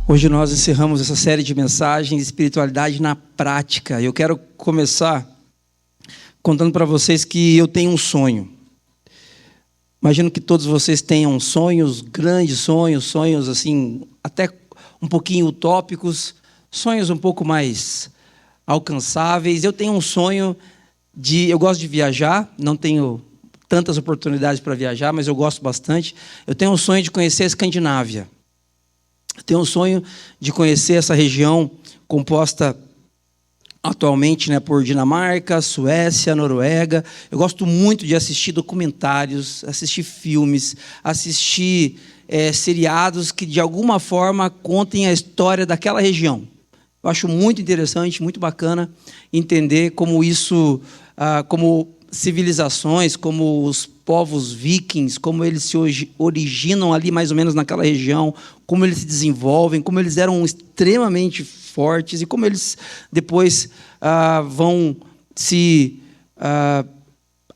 Hoje nós encerramos essa série de mensagens Espiritualidade na Prática. Eu quero começar contando para vocês que eu tenho um sonho. Imagino que todos vocês tenham sonhos, grandes sonhos, sonhos assim, até um pouquinho utópicos, sonhos um pouco mais alcançáveis. Eu tenho um sonho eu gosto de viajar, não tenho tantas oportunidades para viajar, mas eu gosto bastante. Eu tenho um sonho de conhecer a Escandinávia. Eu tenho um sonho de conhecer essa região composta atualmente, por Dinamarca, Suécia, Noruega. Eu gosto muito de assistir documentários, assistir filmes, assistir seriados que, de alguma forma, contem a história daquela região. Eu acho muito interessante, muito bacana entender como isso, como civilizações, como os povos vikings, como eles se originam ali mais ou menos naquela região, como eles se desenvolvem, como eles eram extremamente fortes e como eles depois vão se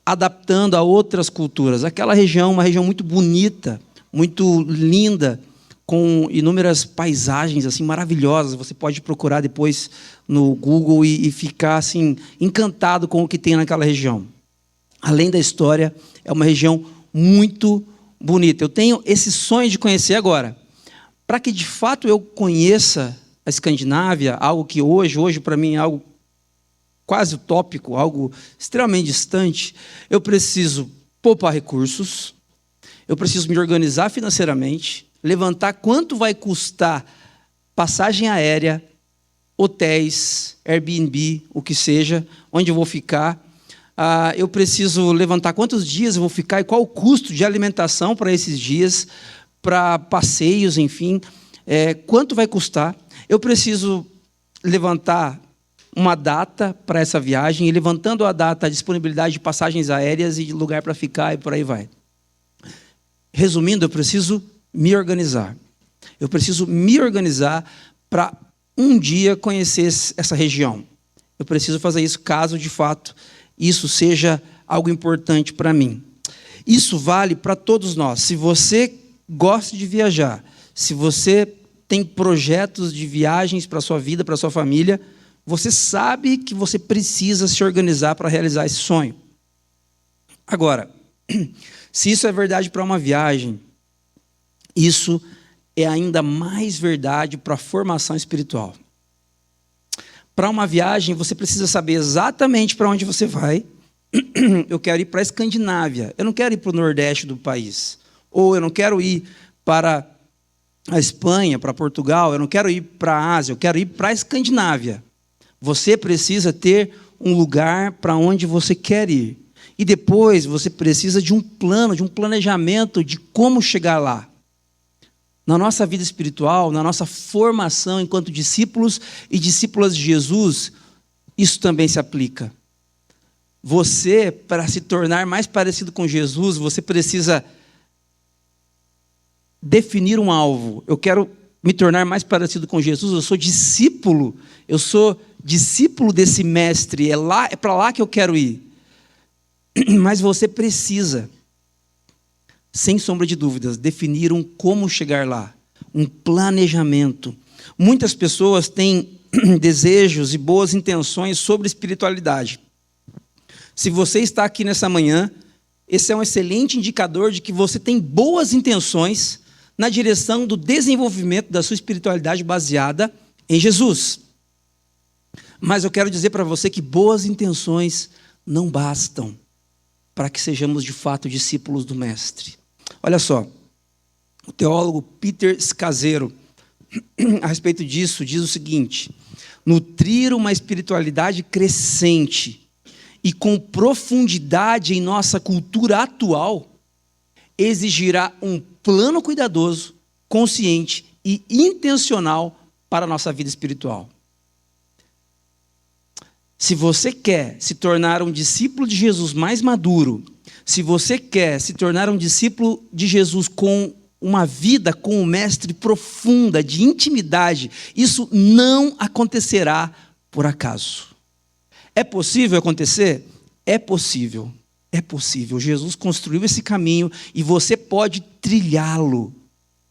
adaptando a outras culturas. Aquela região, uma região muito bonita, muito linda, com inúmeras paisagens assim maravilhosas. Você pode procurar depois no Google e ficar assim encantado com o que tem naquela região. Além da história, é uma região muito bonita. Eu tenho esse sonho de conhecer agora. Para que, de fato, eu conheça a Escandinávia, algo que hoje para mim é algo quase utópico, algo extremamente distante, eu preciso poupar recursos, eu preciso me organizar financeiramente, levantar quanto vai custar passagem aérea, hotéis, Airbnb, o que seja, onde eu vou ficar. Eu preciso levantar quantos dias eu vou ficar e qual o custo de alimentação para esses dias, para passeios, enfim, quanto vai custar. Eu preciso levantar uma data para essa viagem e, levantando a data, a disponibilidade de passagens aéreas e de lugar para ficar e por aí vai. Resumindo, eu preciso me organizar. Eu preciso me organizar para um dia conhecer essa região. Eu preciso fazer isso caso, de fato, isso seja algo importante para mim. Isso vale para todos nós. Se você gosta de viajar, se você tem projetos de viagens para a sua vida, para a sua família, você sabe que você precisa se organizar para realizar esse sonho. Agora, se isso é verdade para uma viagem, isso é ainda mais verdade para a formação espiritual. Para uma viagem, você precisa saber exatamente para onde você vai. Eu quero ir para a Escandinávia. Eu não quero ir para o Nordeste do país. Ou eu não quero ir para a Espanha, para Portugal. Eu não quero ir para a Ásia. Eu quero ir para a Escandinávia. Você precisa ter um lugar para onde você quer ir. E depois você precisa de um plano, de um planejamento de como chegar lá. Na nossa vida espiritual, na nossa formação enquanto discípulos e discípulas de Jesus, isso também se aplica. Você, para se tornar mais parecido com Jesus, você precisa definir um alvo. Eu quero me tornar mais parecido com Jesus, eu sou discípulo desse mestre, é para lá que eu quero ir. Mas você precisa, sem sombra de dúvidas, definir como chegar lá, um planejamento. Muitas pessoas têm desejos e boas intenções sobre espiritualidade. Se você está aqui nessa manhã, esse é um excelente indicador de que você tem boas intenções na direção do desenvolvimento da sua espiritualidade baseada em Jesus. Mas eu quero dizer para você que boas intenções não bastam para que sejamos de fato discípulos do Mestre. Olha só, o teólogo Peter Scazzero, a respeito disso, diz o seguinte: nutrir uma espiritualidade crescente e com profundidade em nossa cultura atual exigirá um plano cuidadoso, consciente e intencional para a nossa vida espiritual. Se você quer se tornar um discípulo de Jesus mais maduro, se você quer se tornar um discípulo de Jesus com uma vida com o Mestre profunda, de intimidade, isso não acontecerá por acaso. É possível acontecer? É possível. É possível. Jesus construiu esse caminho e você pode trilhá-lo,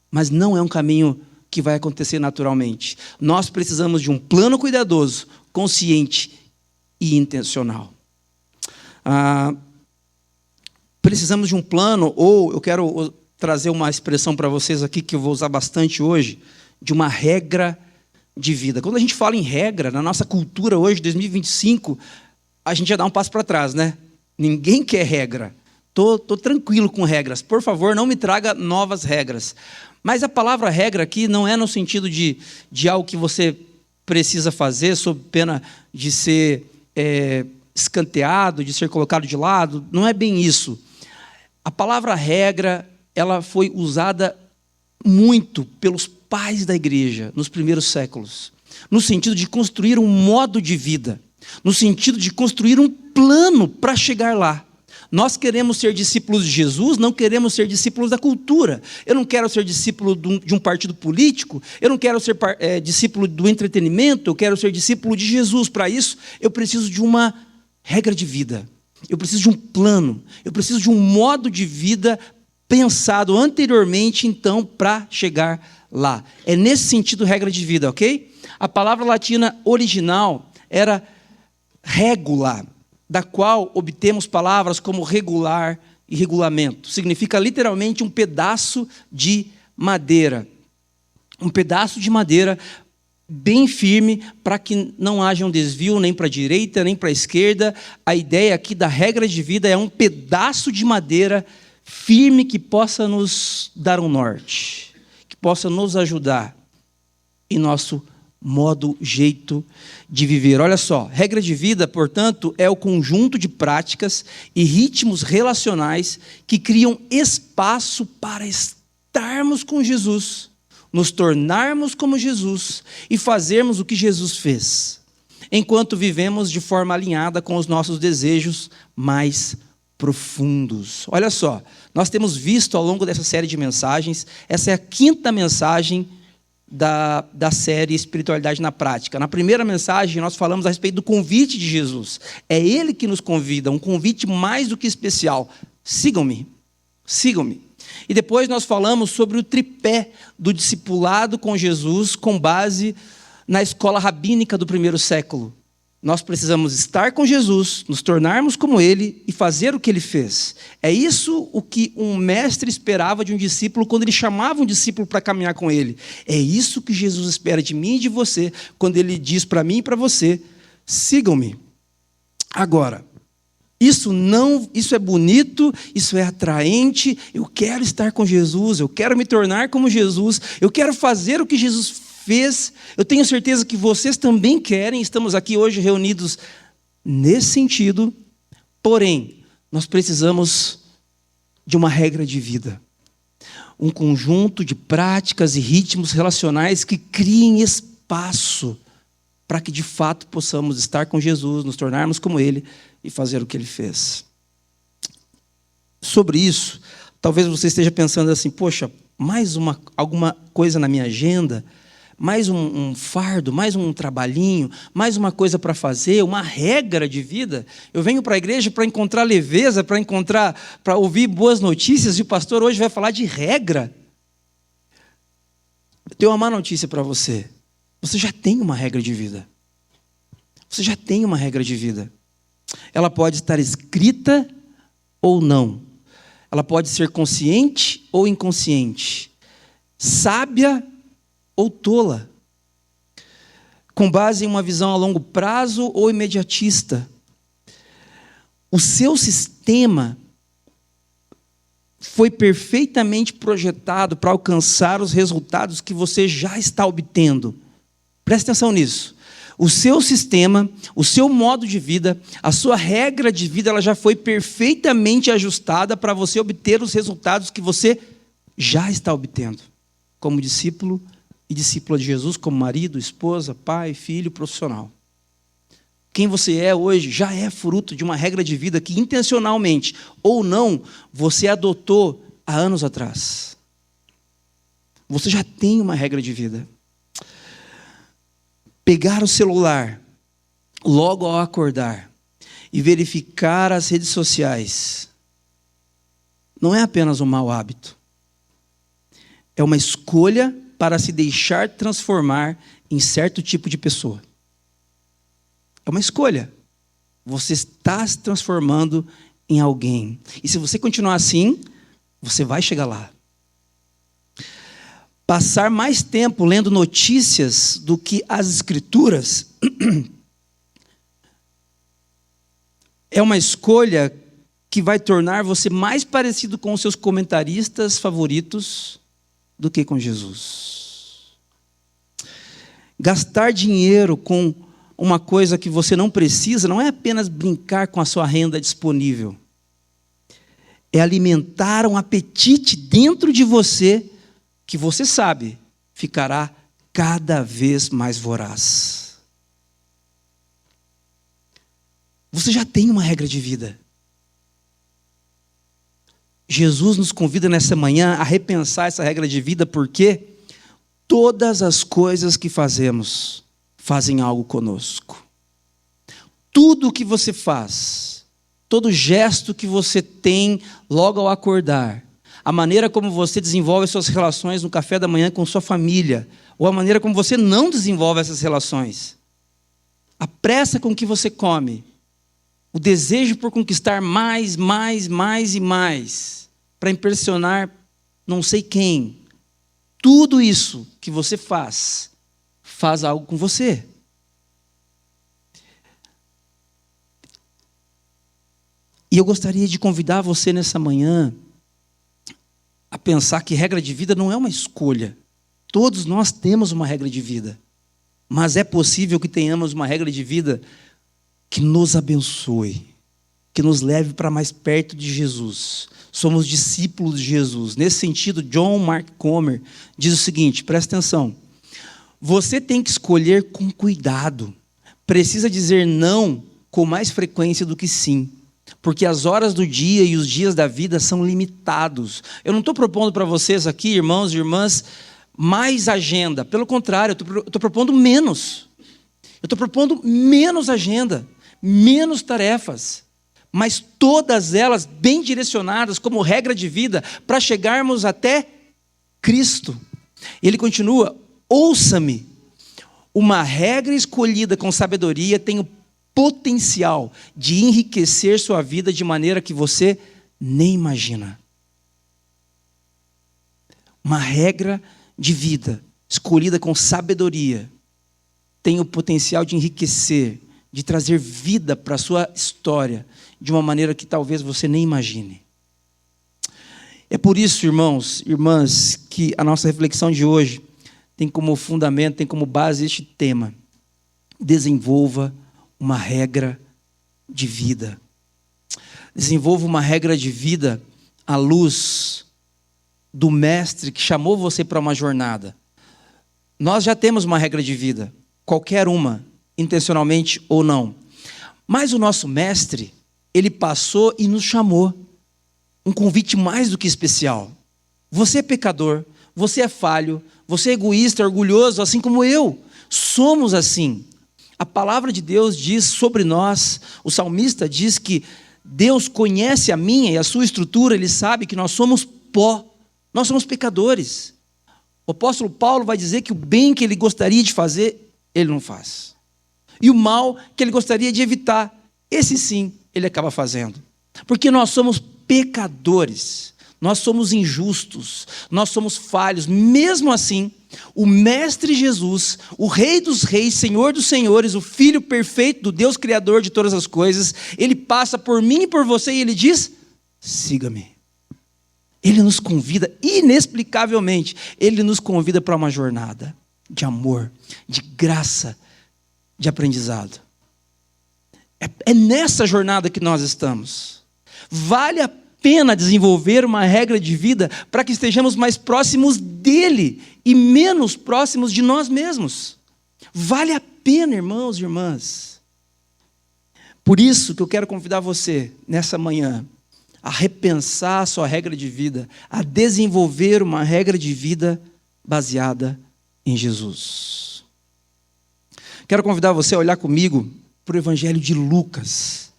mas não é um caminho que vai acontecer naturalmente. Nós precisamos de um plano cuidadoso, consciente e intencional. Precisamos de um plano, ou eu quero trazer uma expressão para vocês aqui que eu vou usar bastante hoje, de uma regra de vida. Quando a gente fala em regra, na nossa cultura hoje, 2025, a gente já dá um passo para trás, né? Ninguém quer regra. Tô tranquilo com regras. Por favor, não me traga novas regras. Mas a palavra regra aqui não é no sentido de algo que você precisa fazer sob pena de ser escanteado, de ser colocado de lado. Não é bem isso. A palavra regra, ela foi usada muito pelos pais da igreja nos primeiros séculos, no sentido de construir um modo de vida, no sentido de construir um plano para chegar lá. Nós queremos ser discípulos de Jesus, não queremos ser discípulos da cultura. Eu não quero ser discípulo de um partido político, eu não quero ser discípulo do entretenimento, eu quero ser discípulo de Jesus. Para isso, eu preciso de uma regra de vida, eu preciso de um plano, eu preciso de um modo de vida pensado anteriormente, então, para chegar lá. É nesse sentido regra de vida, ok? A palavra latina original era regula, da qual obtemos palavras como regular e regulamento. Significa literalmente um pedaço de madeira. Um pedaço de madeira bem firme para que não haja um desvio nem para a direita, nem para a esquerda. A ideia aqui da regra de vida é um pedaço de madeira firme que possa nos dar um norte, que possa nos ajudar em nosso modo, jeito de viver. Olha só, regra de vida, portanto, é o conjunto de práticas e ritmos relacionais que criam espaço para estarmos com Jesus, nos tornarmos como Jesus e fazermos o que Jesus fez, enquanto vivemos de forma alinhada com os nossos desejos mais profundos. Olha só, nós temos visto ao longo dessa série de mensagens, essa é a 5ª mensagem da série Espiritualidade na Prática. Na primeira mensagem, nós falamos a respeito do convite de Jesus. É Ele que nos convida, um convite mais do que especial. Sigam-me, sigam-me. E depois nós falamos sobre o tripé do discipulado com Jesus, com base na escola rabínica do primeiro século. Nós precisamos estar com Jesus, nos tornarmos como Ele e fazer o que Ele fez. É isso o que um mestre esperava de um discípulo quando ele chamava um discípulo para caminhar com Ele. É isso que Jesus espera de mim e de você quando Ele diz para mim e para você: sigam-me. Agora, isso é bonito, isso é atraente, eu quero estar com Jesus, eu quero me tornar como Jesus, eu quero fazer o que Jesus fez. Eu tenho certeza que vocês também querem, estamos aqui hoje reunidos nesse sentido, porém, nós precisamos de uma regra de vida, um conjunto de práticas e ritmos relacionais que criem espaço para que de fato possamos estar com Jesus, nos tornarmos como Ele e fazer o que Ele fez. Sobre isso, talvez você esteja pensando assim: poxa, mais alguma coisa na minha agenda, mais um fardo, mais um trabalhinho, mais uma coisa para fazer, uma regra de vida. Eu venho para a igreja para encontrar leveza, para ouvir boas notícias, e o pastor hoje vai falar de regra. Eu tenho uma má notícia para você. Você já tem uma regra de vida. Você já tem uma regra de vida. Ela pode estar escrita ou não. Ela pode ser consciente ou inconsciente. Sábia ou tola. com base em uma visão a longo prazo ou imediatista. O seu sistema foi perfeitamente projetado para alcançar os resultados que você já está obtendo. Preste atenção nisso. O seu sistema, o seu modo de vida, a sua regra de vida, ela já foi perfeitamente ajustada para você obter os resultados que você já está obtendo, como discípulo e discípula de Jesus, como marido, esposa, pai, filho, profissional. Quem você é hoje já é fruto de uma regra de vida que intencionalmente ou não você adotou há anos atrás. Você já tem uma regra de vida. Pegar o celular logo ao acordar e verificar as redes sociais não é apenas um mau hábito. É uma escolha para se deixar transformar em certo tipo de pessoa. É uma escolha. Você está se transformando em alguém. E se você continuar assim, você vai chegar lá. Passar mais tempo lendo notícias do que as escrituras é uma escolha que vai tornar você mais parecido com os seus comentaristas favoritos do que com Jesus. Gastar dinheiro com uma coisa que você não precisa não é apenas brincar com a sua renda disponível. É alimentar um apetite dentro de você que você sabe ficará cada vez mais voraz. Você já tem uma regra de vida. Jesus nos convida nessa manhã a repensar essa regra de vida, porque todas as coisas que fazemos fazem algo conosco. Tudo o que você faz, todo gesto que você tem logo ao acordar, a maneira como você desenvolve suas relações no café da manhã com sua família, ou a maneira como você não desenvolve essas relações, a pressa com que você come, o desejo por conquistar mais e mais, para impressionar não sei quem, tudo isso que você faz algo com você. E eu gostaria de convidar você nessa manhã a pensar que regra de vida não é uma escolha. Todos nós temos uma regra de vida. Mas é possível que tenhamos uma regra de vida que nos abençoe, que nos leve para mais perto de Jesus. Somos discípulos de Jesus. Nesse sentido, John Mark Comer diz o seguinte, presta atenção. Você tem que escolher com cuidado. Precisa dizer não com mais frequência do que sim. Porque as horas do dia e os dias da vida são limitados. Eu não estou propondo para vocês aqui, irmãos e irmãs, mais agenda. Pelo contrário, eu estou propondo menos. Eu estou propondo menos agenda, menos tarefas. Mas todas elas bem direcionadas como regra de vida para chegarmos até Cristo. Ele continua, ouça-me. Uma regra escolhida com sabedoria tem o potencial de enriquecer sua vida de maneira que você nem imagina. Uma regra de vida escolhida com sabedoria tem o potencial de enriquecer, de trazer vida para a sua história de uma maneira que talvez você nem imagine. É por isso, irmãos, irmãs, que a nossa reflexão de hoje tem como fundamento, tem como base este tema. Desenvolva uma regra de vida. Desenvolva uma regra de vida à luz do mestre que chamou você para uma jornada. Nós já temos uma regra de vida, qualquer uma, intencionalmente ou não. Mas o nosso mestre, ele passou e nos chamou. Um convite mais do que especial. Você é pecador, você é falho, você é egoísta, orgulhoso, assim como eu. Somos assim. A palavra de Deus diz sobre nós, o salmista diz que Deus conhece a minha e a sua estrutura, Ele sabe que nós somos pó, nós somos pecadores. O apóstolo Paulo vai dizer que o bem que ele gostaria de fazer, ele não faz. E o mal que ele gostaria de evitar, esse sim, ele acaba fazendo. Porque nós somos pecadores, nós somos injustos, nós somos falhos. Mesmo assim, o Mestre Jesus, o Rei dos Reis, Senhor dos Senhores, o Filho perfeito do Deus Criador de todas as coisas, Ele passa por mim e por você e Ele diz: siga-me. Ele nos convida, inexplicavelmente, Ele nos convida para uma jornada de amor, de graça, de aprendizado. É nessa jornada que nós estamos. Vale a pena desenvolver uma regra de vida para que estejamos mais próximos dele e menos próximos de nós mesmos. Vale a pena, irmãos e irmãs. Por isso que eu quero convidar você, nessa manhã, a repensar a sua regra de vida, a desenvolver uma regra de vida baseada em Jesus. Quero convidar você a olhar comigo para o Evangelho de Lucas,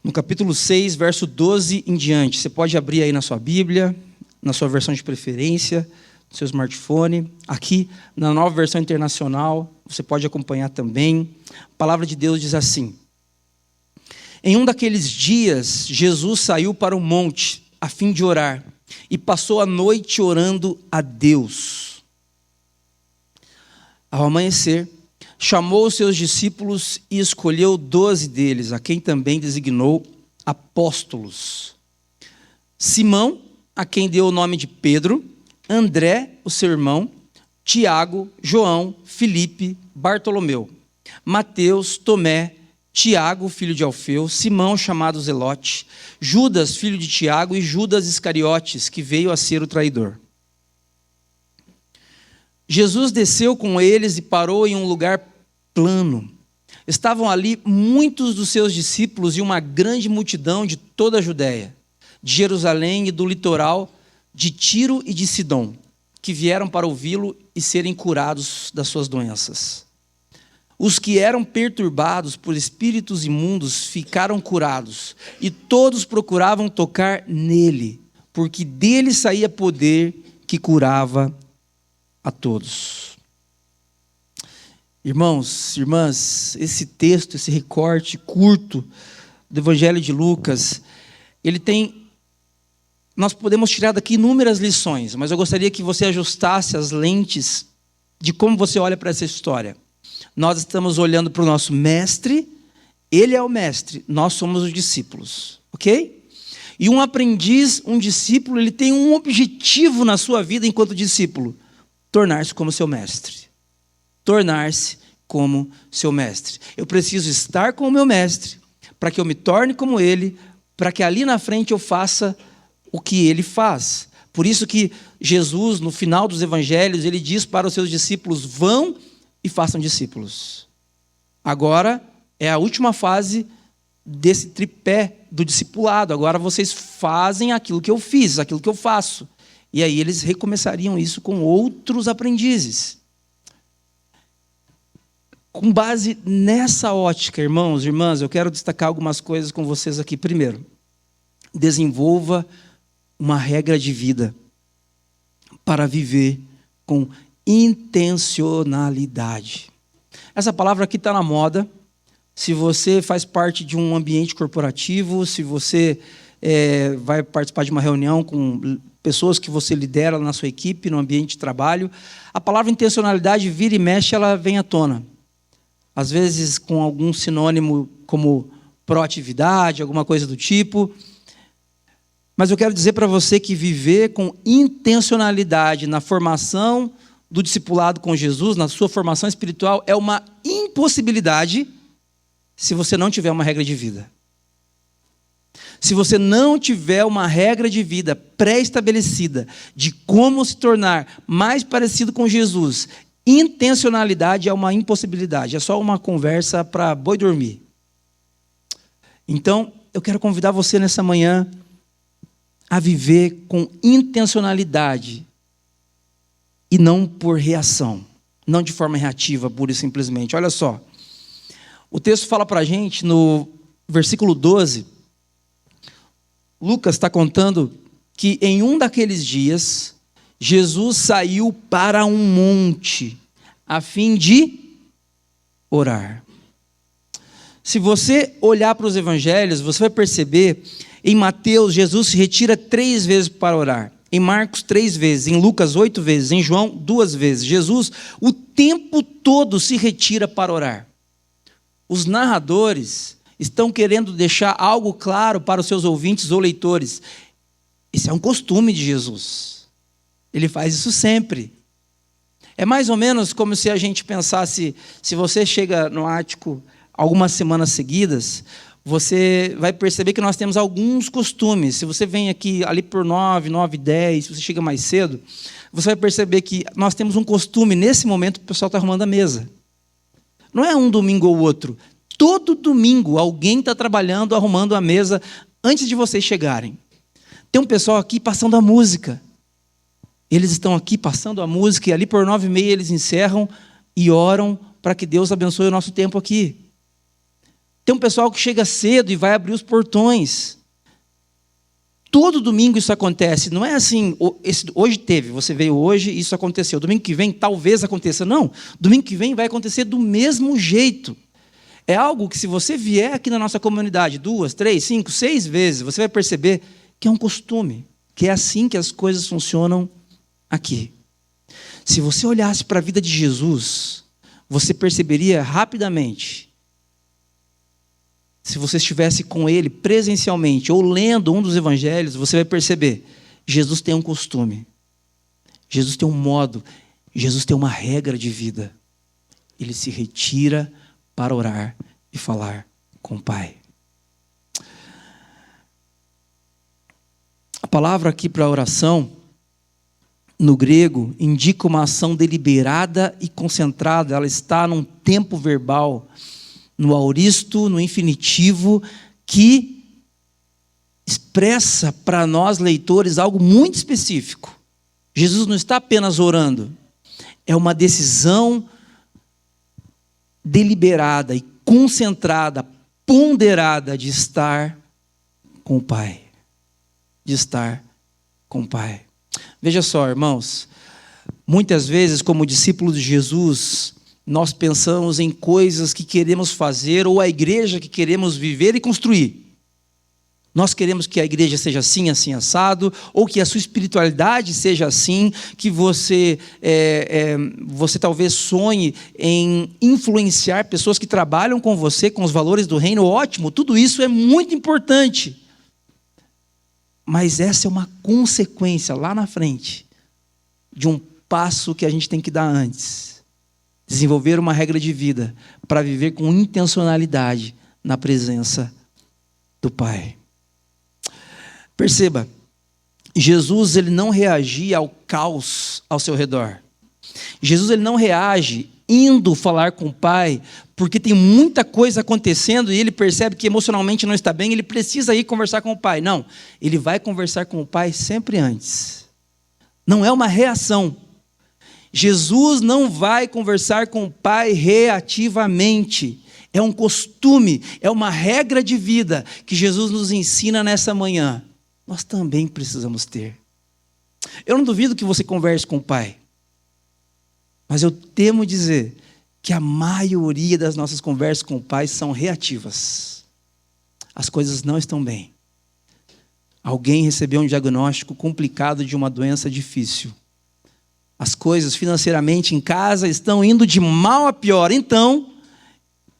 no capítulo 6, verso 12 em diante. Você pode abrir aí na sua Bíblia, na sua versão de preferência, no seu smartphone. Aqui, na Nova Versão Internacional, você pode acompanhar também. A palavra de Deus diz assim: em um daqueles dias, Jesus saiu para o monte, a fim de orar, e passou a noite orando a Deus. Ao amanhecer, chamou os seus discípulos e escolheu 12 deles, a quem também designou apóstolos. Simão, a quem deu o nome de Pedro; André, o seu irmão; Tiago, João, Filipe, Bartolomeu; Mateus, Tomé, Tiago, filho de Alfeu; Simão, chamado Zelote; Judas, filho de Tiago; e Judas Iscariotes, que veio a ser o traidor. Jesus desceu com eles e parou em um lugar plano. Estavam ali muitos dos seus discípulos e uma grande multidão de toda a Judéia, de Jerusalém e do litoral, de Tiro e de Sidom, que vieram para ouvi-lo e serem curados das suas doenças. Os que eram perturbados por espíritos imundos ficaram curados, e todos procuravam tocar nele, porque dele saía poder que curava a todos. Irmãos, irmãs, esse texto, esse recorte curto do Evangelho de Lucas, nós podemos tirar daqui inúmeras lições, mas eu gostaria que você ajustasse as lentes de como você olha para essa história. Nós estamos olhando para o nosso mestre, ele é o mestre, nós somos os discípulos, ok? E um aprendiz, um discípulo, ele tem um objetivo na sua vida enquanto discípulo: tornar-se como seu mestre. Tornar-se como seu mestre. Eu preciso estar com o meu mestre, para que eu me torne como ele, para que ali na frente eu faça o que ele faz. Por isso que Jesus, no final dos evangelhos, ele diz para os seus discípulos: vão e façam discípulos. Agora é a última fase desse tripé do discipulado. Agora vocês fazem aquilo que eu fiz, aquilo que eu faço. E aí eles recomeçariam isso com outros aprendizes. Com base nessa ótica, irmãos e irmãs, eu quero destacar algumas coisas com vocês aqui. Primeiro, desenvolva uma regra de vida para viver com intencionalidade. Essa palavra aqui está na moda. Se você faz parte de um ambiente corporativo, se você vai participar de uma reunião com pessoas que você lidera na sua equipe, no ambiente de trabalho, a palavra intencionalidade, vira e mexe, ela vem à tona. Às vezes com algum sinônimo como proatividade, alguma coisa do tipo. Mas eu quero dizer para você que viver com intencionalidade na formação do discipulado com Jesus, na sua formação espiritual, é uma impossibilidade se você não tiver uma regra de vida. Se você não tiver uma regra de vida pré-estabelecida de como se tornar mais parecido com Jesus, intencionalidade é uma impossibilidade, é só uma conversa para boi dormir. Então, eu quero convidar você nessa manhã a viver com intencionalidade e não por reação, não de forma reativa, pura e simplesmente. Olha só, o texto fala para a gente no versículo 12, Lucas está contando que em um daqueles dias, Jesus saiu para um monte, a fim de orar. Se você olhar para os evangelhos, você vai perceber Em Mateus, Jesus se retira 3 vezes para orar. Em Marcos, 3 vezes. Em Lucas, 8 vezes. Em João, 2 vezes. Jesus, o tempo todo, se retira para orar. Os narradores estão querendo deixar algo claro para os seus ouvintes ou leitores. Esse é um costume de Jesus. Ele faz isso sempre. É mais ou menos como se a gente pensasse, se você chega no ático algumas semanas seguidas, você vai perceber que nós temos alguns costumes. Se você vem aqui ali por 9, 10, se você chega mais cedo, você vai perceber que nós temos um costume, nesse momento o pessoal está arrumando a mesa. Não é um domingo ou outro. Todo domingo alguém está trabalhando, arrumando a mesa antes de vocês chegarem. Tem um pessoal aqui passando a música. Eles estão aqui passando a música e ali por 9h30 eles encerram e oram para que Deus abençoe o nosso tempo aqui. Tem um pessoal que chega cedo e vai abrir os portões. Todo domingo isso acontece. Não é assim, hoje teve, você veio hoje e isso aconteceu. Domingo que vem talvez aconteça. Não, domingo que vem vai acontecer do mesmo jeito. É algo que se você vier aqui na nossa comunidade 2, 3, 5, 6 vezes, você vai perceber que é um costume, que é assim que as coisas funcionam aqui. Se você olhasse para a vida de Jesus, você perceberia rapidamente, se você estivesse com ele presencialmente ou lendo um dos evangelhos, você vai perceber, Jesus tem um costume, Jesus tem um modo, Jesus tem uma regra de vida. Ele se retira para orar e falar com o Pai. A palavra aqui para oração, no grego, indica uma ação deliberada e concentrada. Ela está num tempo verbal, no aoristo, no infinitivo, que expressa para nós, leitores, algo muito específico. Jesus não está apenas orando. É uma decisão deliberada e concentrada, ponderada de estar com o Pai. De estar com o Pai. Veja só, irmãos, muitas vezes, como discípulos de Jesus, nós pensamos em coisas que queremos fazer ou a igreja que queremos viver e construir. Nós queremos que a igreja seja assim, assim, assado, ou que a sua espiritualidade seja assim, que você talvez sonhe em influenciar pessoas que trabalham com você, com os valores do reino. Ótimo, tudo isso é muito importante. Mas essa é uma consequência lá na frente de um passo que a gente tem que dar antes. Desenvolver uma regra de vida para viver com intencionalidade na presença do Pai. Perceba, Jesus ele não reagia ao caos ao seu redor. Jesus ele não reage indo falar com o Pai, porque tem muita coisa acontecendo e ele percebe que emocionalmente não está bem, ele precisa ir conversar com o Pai. Não, ele vai conversar com o Pai sempre antes. Não é uma reação. Jesus não vai conversar com o Pai reativamente. É um costume, é uma regra de vida que Jesus nos ensina nessa manhã. Nós também precisamos ter. Eu não duvido que você converse com o Pai. Mas eu temo dizer que a maioria das nossas conversas com o Pai são reativas. As coisas não estão bem. Alguém recebeu um diagnóstico complicado de uma doença difícil. As coisas financeiramente em casa estão indo de mal a pior. Então,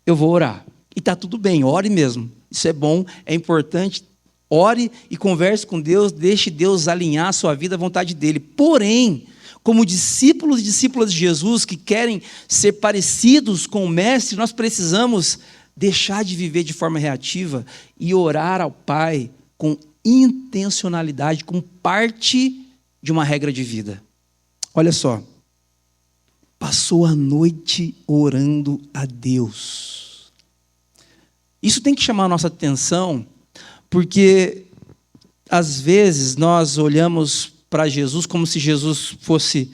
eu vou orar. E está tudo bem, ore mesmo. Isso é bom, é importante. Ore e converse com Deus, deixe Deus alinhar a sua vida à vontade dEle. Porém, como discípulos e discípulas de Jesus que querem ser parecidos com o Mestre, nós precisamos deixar de viver de forma reativa e orar ao Pai com intencionalidade, como parte de uma regra de vida. Olha só, passou a noite orando a Deus. Isso tem que chamar a nossa atenção, porque às vezes nós olhamos para Jesus como se Jesus fosse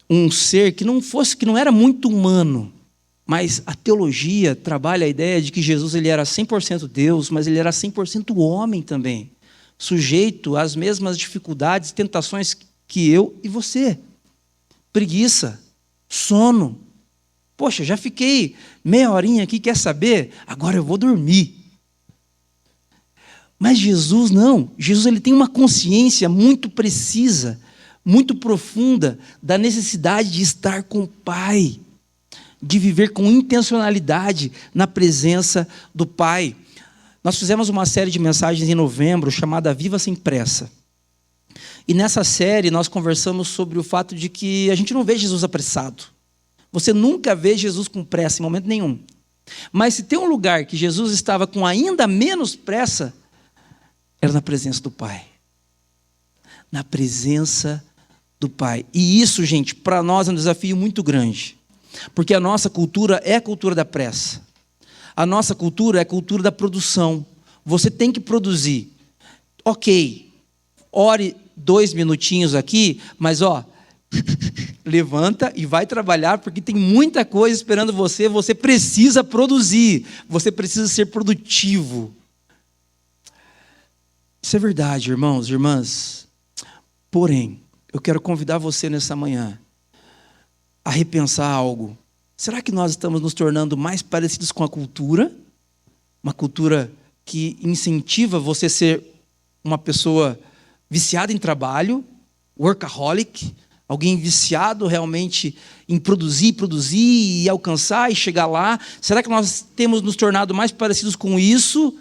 um ser que não era muito humano, mas a teologia trabalha a ideia de que Jesus ele era 100% Deus, mas ele era 100% homem também, sujeito às mesmas dificuldades e tentações que eu e você. Preguiça, sono. Poxa, já fiquei meia horinha aqui, quer saber? Agora eu vou dormir. Mas Jesus não. Jesus ele tem uma consciência muito precisa, muito profunda da necessidade de estar com o Pai, de viver com intencionalidade na presença do Pai. Nós fizemos uma série de mensagens em novembro chamada Viva Sem Pressa. E nessa série nós conversamos sobre o fato de que a gente não vê Jesus apressado. Você nunca vê Jesus com pressa em momento nenhum. Mas se tem um lugar que Jesus estava com ainda menos pressa, era na presença do Pai. Na presença do Pai. E isso, gente, para nós é um desafio muito grande. Porque a nossa cultura é a cultura da pressa. A nossa cultura é a cultura da produção. Você tem que produzir. Ok, ore 2 minutinhos aqui, mas levanta e vai trabalhar, porque tem muita coisa esperando você. Você precisa produzir. Você precisa ser produtivo. Isso é verdade, irmãos e irmãs. Porém, eu quero convidar você nessa manhã a repensar algo. Será que nós estamos nos tornando mais parecidos com a cultura? Uma cultura que incentiva você a ser uma pessoa viciada em trabalho, workaholic, alguém viciado realmente em produzir e alcançar e chegar lá. Será que nós temos nos tornado mais parecidos com isso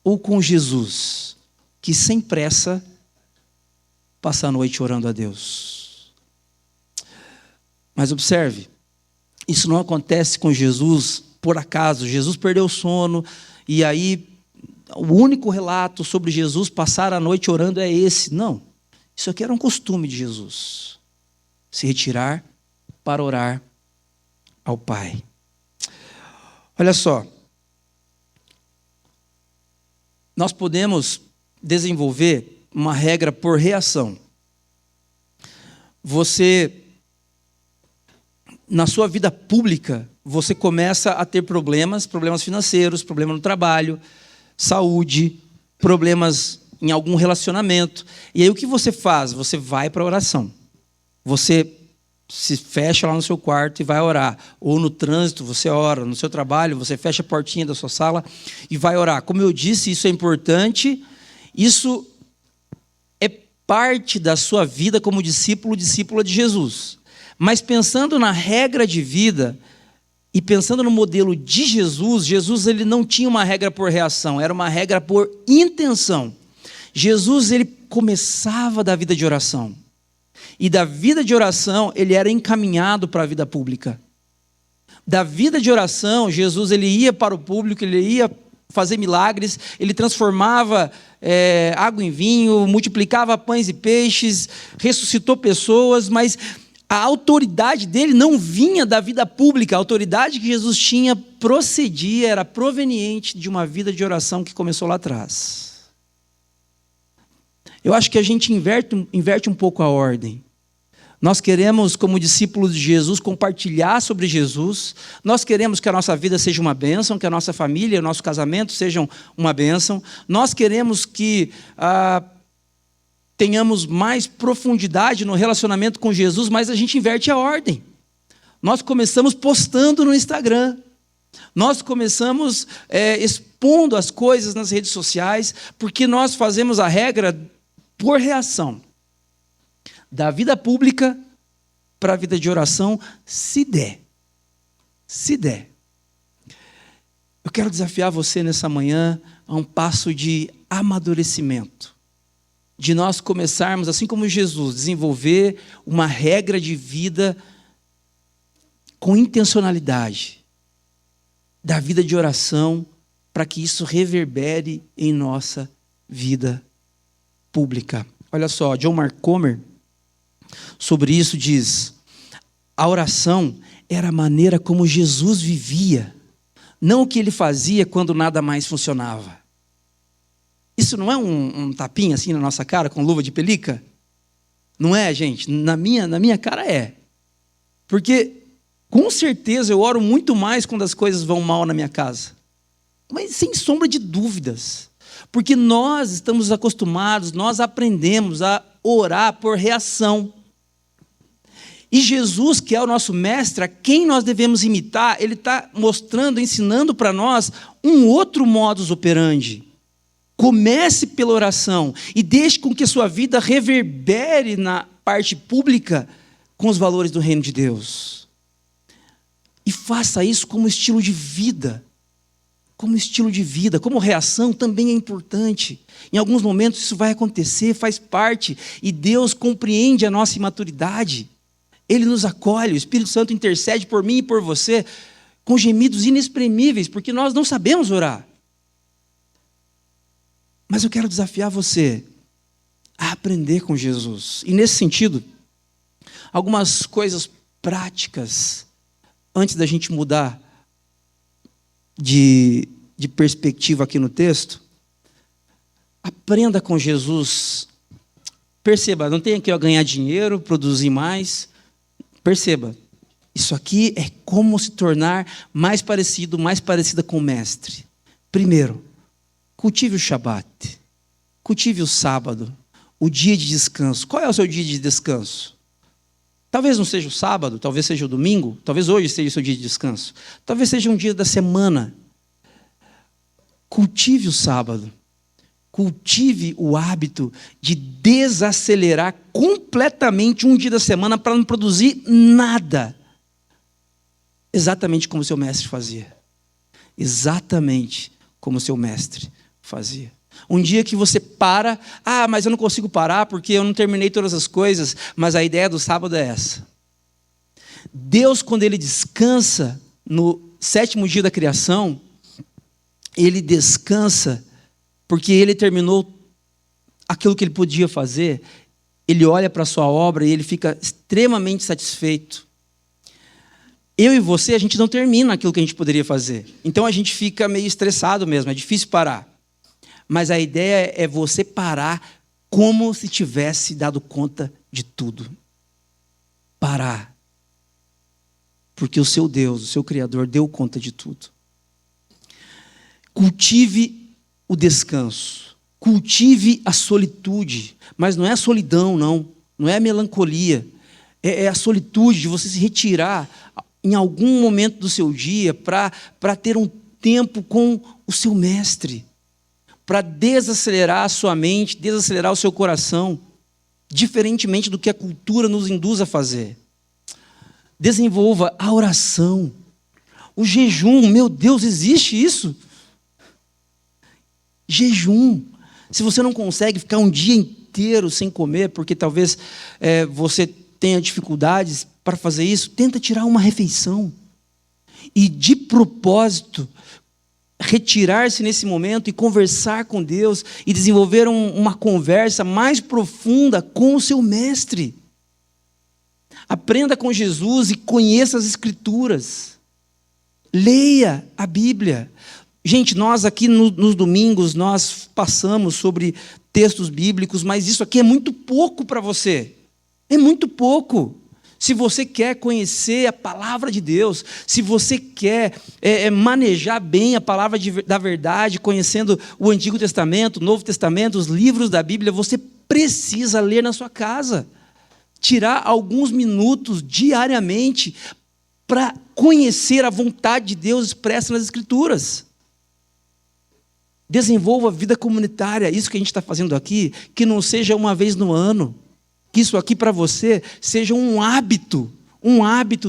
ou com Jesus, que sem pressa passa a noite orando a Deus? Mas observe, isso não acontece com Jesus por acaso. Jesus perdeu o sono e aí o único relato sobre Jesus passar a noite orando é esse. Não, isso aqui era um costume de Jesus. Se retirar para orar ao Pai. Olha só, nós podemos desenvolver uma regra por reação. Você, na sua vida pública, você começa a ter problemas financeiros, problemas no trabalho, saúde, problemas em algum relacionamento. E aí o que você faz? Você vai para a oração. Você se fecha lá no seu quarto e vai orar. Ou no trânsito você ora, no seu trabalho você fecha a portinha da sua sala e vai orar. Como eu disse, isso é importante. Isso é parte da sua vida como discípula de Jesus. Mas pensando na regra de vida e pensando no modelo de Jesus, Jesus ele não tinha uma regra por reação, era uma regra por intenção. Jesus ele começava da vida de oração. E da vida de oração ele era encaminhado para a vida pública. Da vida de oração, Jesus ele ia para o público, ele ia fazer milagres, ele transformava água em vinho, multiplicava pães e peixes, ressuscitou pessoas, mas a autoridade dele não vinha da vida pública. A autoridade que Jesus tinha era proveniente de uma vida de oração que começou lá atrás. Eu acho que a gente inverte um pouco a ordem. Nós queremos, como discípulos de Jesus, compartilhar sobre Jesus. Nós queremos que a nossa vida seja uma bênção, que a nossa família, o nosso casamento sejam uma bênção. Nós queremos que tenhamos mais profundidade no relacionamento com Jesus, mas a gente inverte a ordem. Nós começamos postando no Instagram. Nós começamos expondo as coisas nas redes sociais, porque nós fazemos a regra por reação. Da vida pública para a vida de oração, se der. Se der. Eu quero desafiar você nessa manhã a um passo de amadurecimento. De nós começarmos, assim como Jesus, desenvolver uma regra de vida com intencionalidade. Da vida de oração, para que isso reverbere em nossa vida pública. Olha só, John Mark Comer, sobre isso diz: a oração era a maneira como Jesus vivia, não o que ele fazia quando nada mais funcionava. Isso não é um tapinha assim na nossa cara com luva de pelica? Não é, gente? Na minha cara é. Porque com certeza eu oro muito mais quando as coisas vão mal na minha casa. Mas sem sombra de dúvidas. Porque nós estamos acostumados, nós aprendemos a orar por reação. E Jesus, que é o nosso mestre, a quem nós devemos imitar, ele está mostrando, ensinando para nós um outro modus operandi. Comece pela oração e deixe com que a sua vida reverbere na parte pública com os valores do reino de Deus. E faça isso como estilo de vida. Como estilo de vida, como reação também é importante. Em alguns momentos isso vai acontecer, faz parte, e Deus compreende a nossa imaturidade. Ele nos acolhe, o Espírito Santo intercede por mim e por você, com gemidos inexprimíveis, porque nós não sabemos orar. Mas eu quero desafiar você a aprender com Jesus. E nesse sentido, algumas coisas práticas, antes da gente mudar de perspectiva aqui no texto. Aprenda com Jesus. Perceba, não tem aqui ganhar dinheiro, produzir mais. Perceba, isso aqui é como se tornar mais parecida com o mestre. Primeiro, cultive o Shabat, cultive o sábado, o dia de descanso. Qual é o seu dia de descanso? Talvez não seja o sábado, talvez seja o domingo, talvez hoje seja o seu dia de descanso. Talvez seja um dia da semana. Cultive o sábado. Cultive o hábito de desacelerar completamente um dia da semana para não produzir nada. Exatamente como o seu mestre fazia. Exatamente como o seu mestre fazia. Um dia que você para, mas eu não consigo parar porque eu não terminei todas as coisas, mas a ideia do sábado é essa. Deus, quando Ele descansa no 7º dia da criação, Ele descansa porque Ele terminou aquilo que Ele podia fazer. Ele olha para a sua obra e Ele fica extremamente satisfeito. Eu e você, a gente não termina aquilo que a gente poderia fazer. Então a gente fica meio estressado mesmo, é difícil parar. Mas a ideia é você parar como se tivesse dado conta de tudo. Parar. Porque o seu Deus, o seu Criador, deu conta de tudo. Cultive o descanso. Cultive a solitude. Mas não é a solidão, não. Não é a melancolia. É a solitude de você se retirar em algum momento do seu dia para ter um tempo com o seu mestre. Para desacelerar a sua mente, desacelerar o seu coração, diferentemente do que a cultura nos induz a fazer. Desenvolva a oração, o jejum. Meu Deus, existe isso? Jejum. Se você não consegue ficar um dia inteiro sem comer, porque talvez você tenha dificuldades para fazer isso, tenta tirar uma refeição. E de propósito, retirar-se nesse momento e conversar com Deus e desenvolver uma conversa mais profunda com o seu mestre. Aprenda com Jesus e conheça as Escrituras. Leia a Bíblia. Gente, nós aqui nos domingos, nós passamos sobre textos bíblicos, mas isso aqui é muito pouco para você. É muito pouco. Se você quer conhecer a palavra de Deus, se você quer manejar bem a palavra da verdade, conhecendo o Antigo Testamento, o Novo Testamento, os livros da Bíblia, você precisa ler na sua casa. Tirar alguns minutos diariamente para conhecer a vontade de Deus expressa nas Escrituras. Desenvolva a vida comunitária, isso que a gente está fazendo aqui, que não seja uma vez no ano. Que isso aqui para você seja um hábito,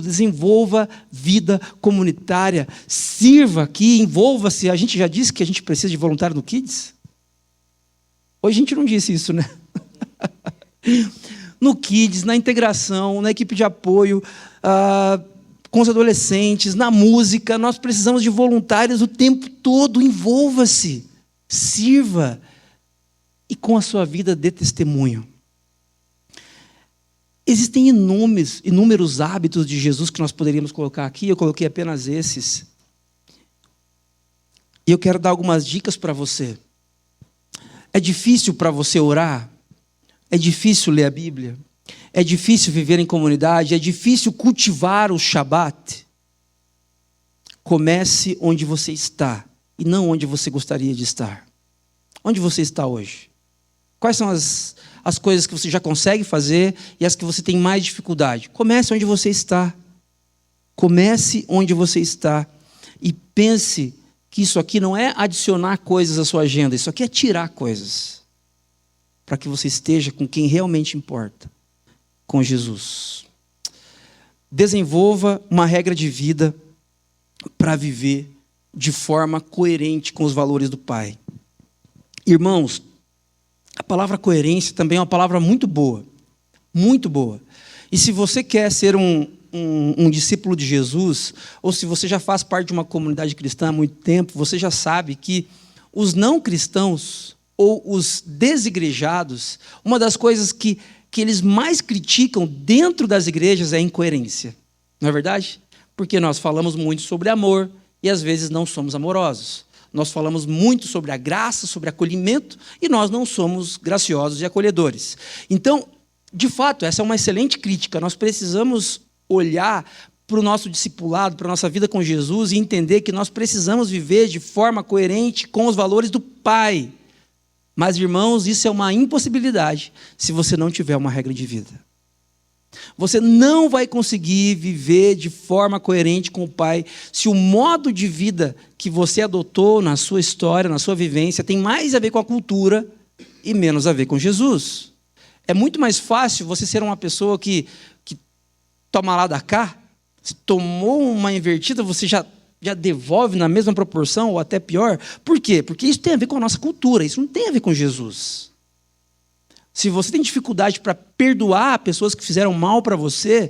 desenvolva vida comunitária, sirva aqui, envolva-se. A gente já disse que a gente precisa de voluntário no Kids? Hoje a gente não disse isso, né? No Kids, na integração, na equipe de apoio, com os adolescentes, na música, nós precisamos de voluntários o tempo todo, envolva-se, sirva e com a sua vida dê testemunho. Existem inúmeros hábitos de Jesus que nós poderíamos colocar aqui, eu coloquei apenas esses. E eu quero dar algumas dicas para você. É difícil para você orar? É difícil ler a Bíblia? É difícil viver em comunidade? É difícil cultivar o Shabat? Comece onde você está e não onde você gostaria de estar. Onde você está hoje? Quais são as coisas que você já consegue fazer e as que você tem mais dificuldade? Comece onde você está. Comece onde você está. E pense que isso aqui não é adicionar coisas à sua agenda, isso aqui é tirar coisas, para que você esteja com quem realmente importa, com Jesus. Desenvolva uma regra de vida para viver de forma coerente com os valores do Pai. Irmãos, a palavra coerência também é uma palavra muito boa, muito boa. E se você quer ser um discípulo de Jesus, ou se você já faz parte de uma comunidade cristã há muito tempo, você já sabe que os não cristãos ou os desigrejados, uma das coisas que eles mais criticam dentro das igrejas é a incoerência. Não é verdade? Porque nós falamos muito sobre amor e às vezes não somos amorosos. Nós falamos muito sobre a graça, sobre acolhimento, e nós não somos graciosos e acolhedores. Então, de fato, essa é uma excelente crítica. Nós precisamos olhar para o nosso discipulado, para a nossa vida com Jesus e entender que nós precisamos viver de forma coerente com os valores do Pai. Mas, irmãos, isso é uma impossibilidade se você não tiver uma regra de vida. Você não vai conseguir viver de forma coerente com o Pai se o modo de vida que você adotou na sua história, na sua vivência, tem mais a ver com a cultura e menos a ver com Jesus. É muito mais fácil você ser uma pessoa que toma lá da cá, se tomou uma invertida, você já devolve na mesma proporção ou até pior. Por quê? Porque isso tem a ver com a nossa cultura, isso não tem a ver com Jesus. Se você tem dificuldade para perdoar pessoas que fizeram mal para você,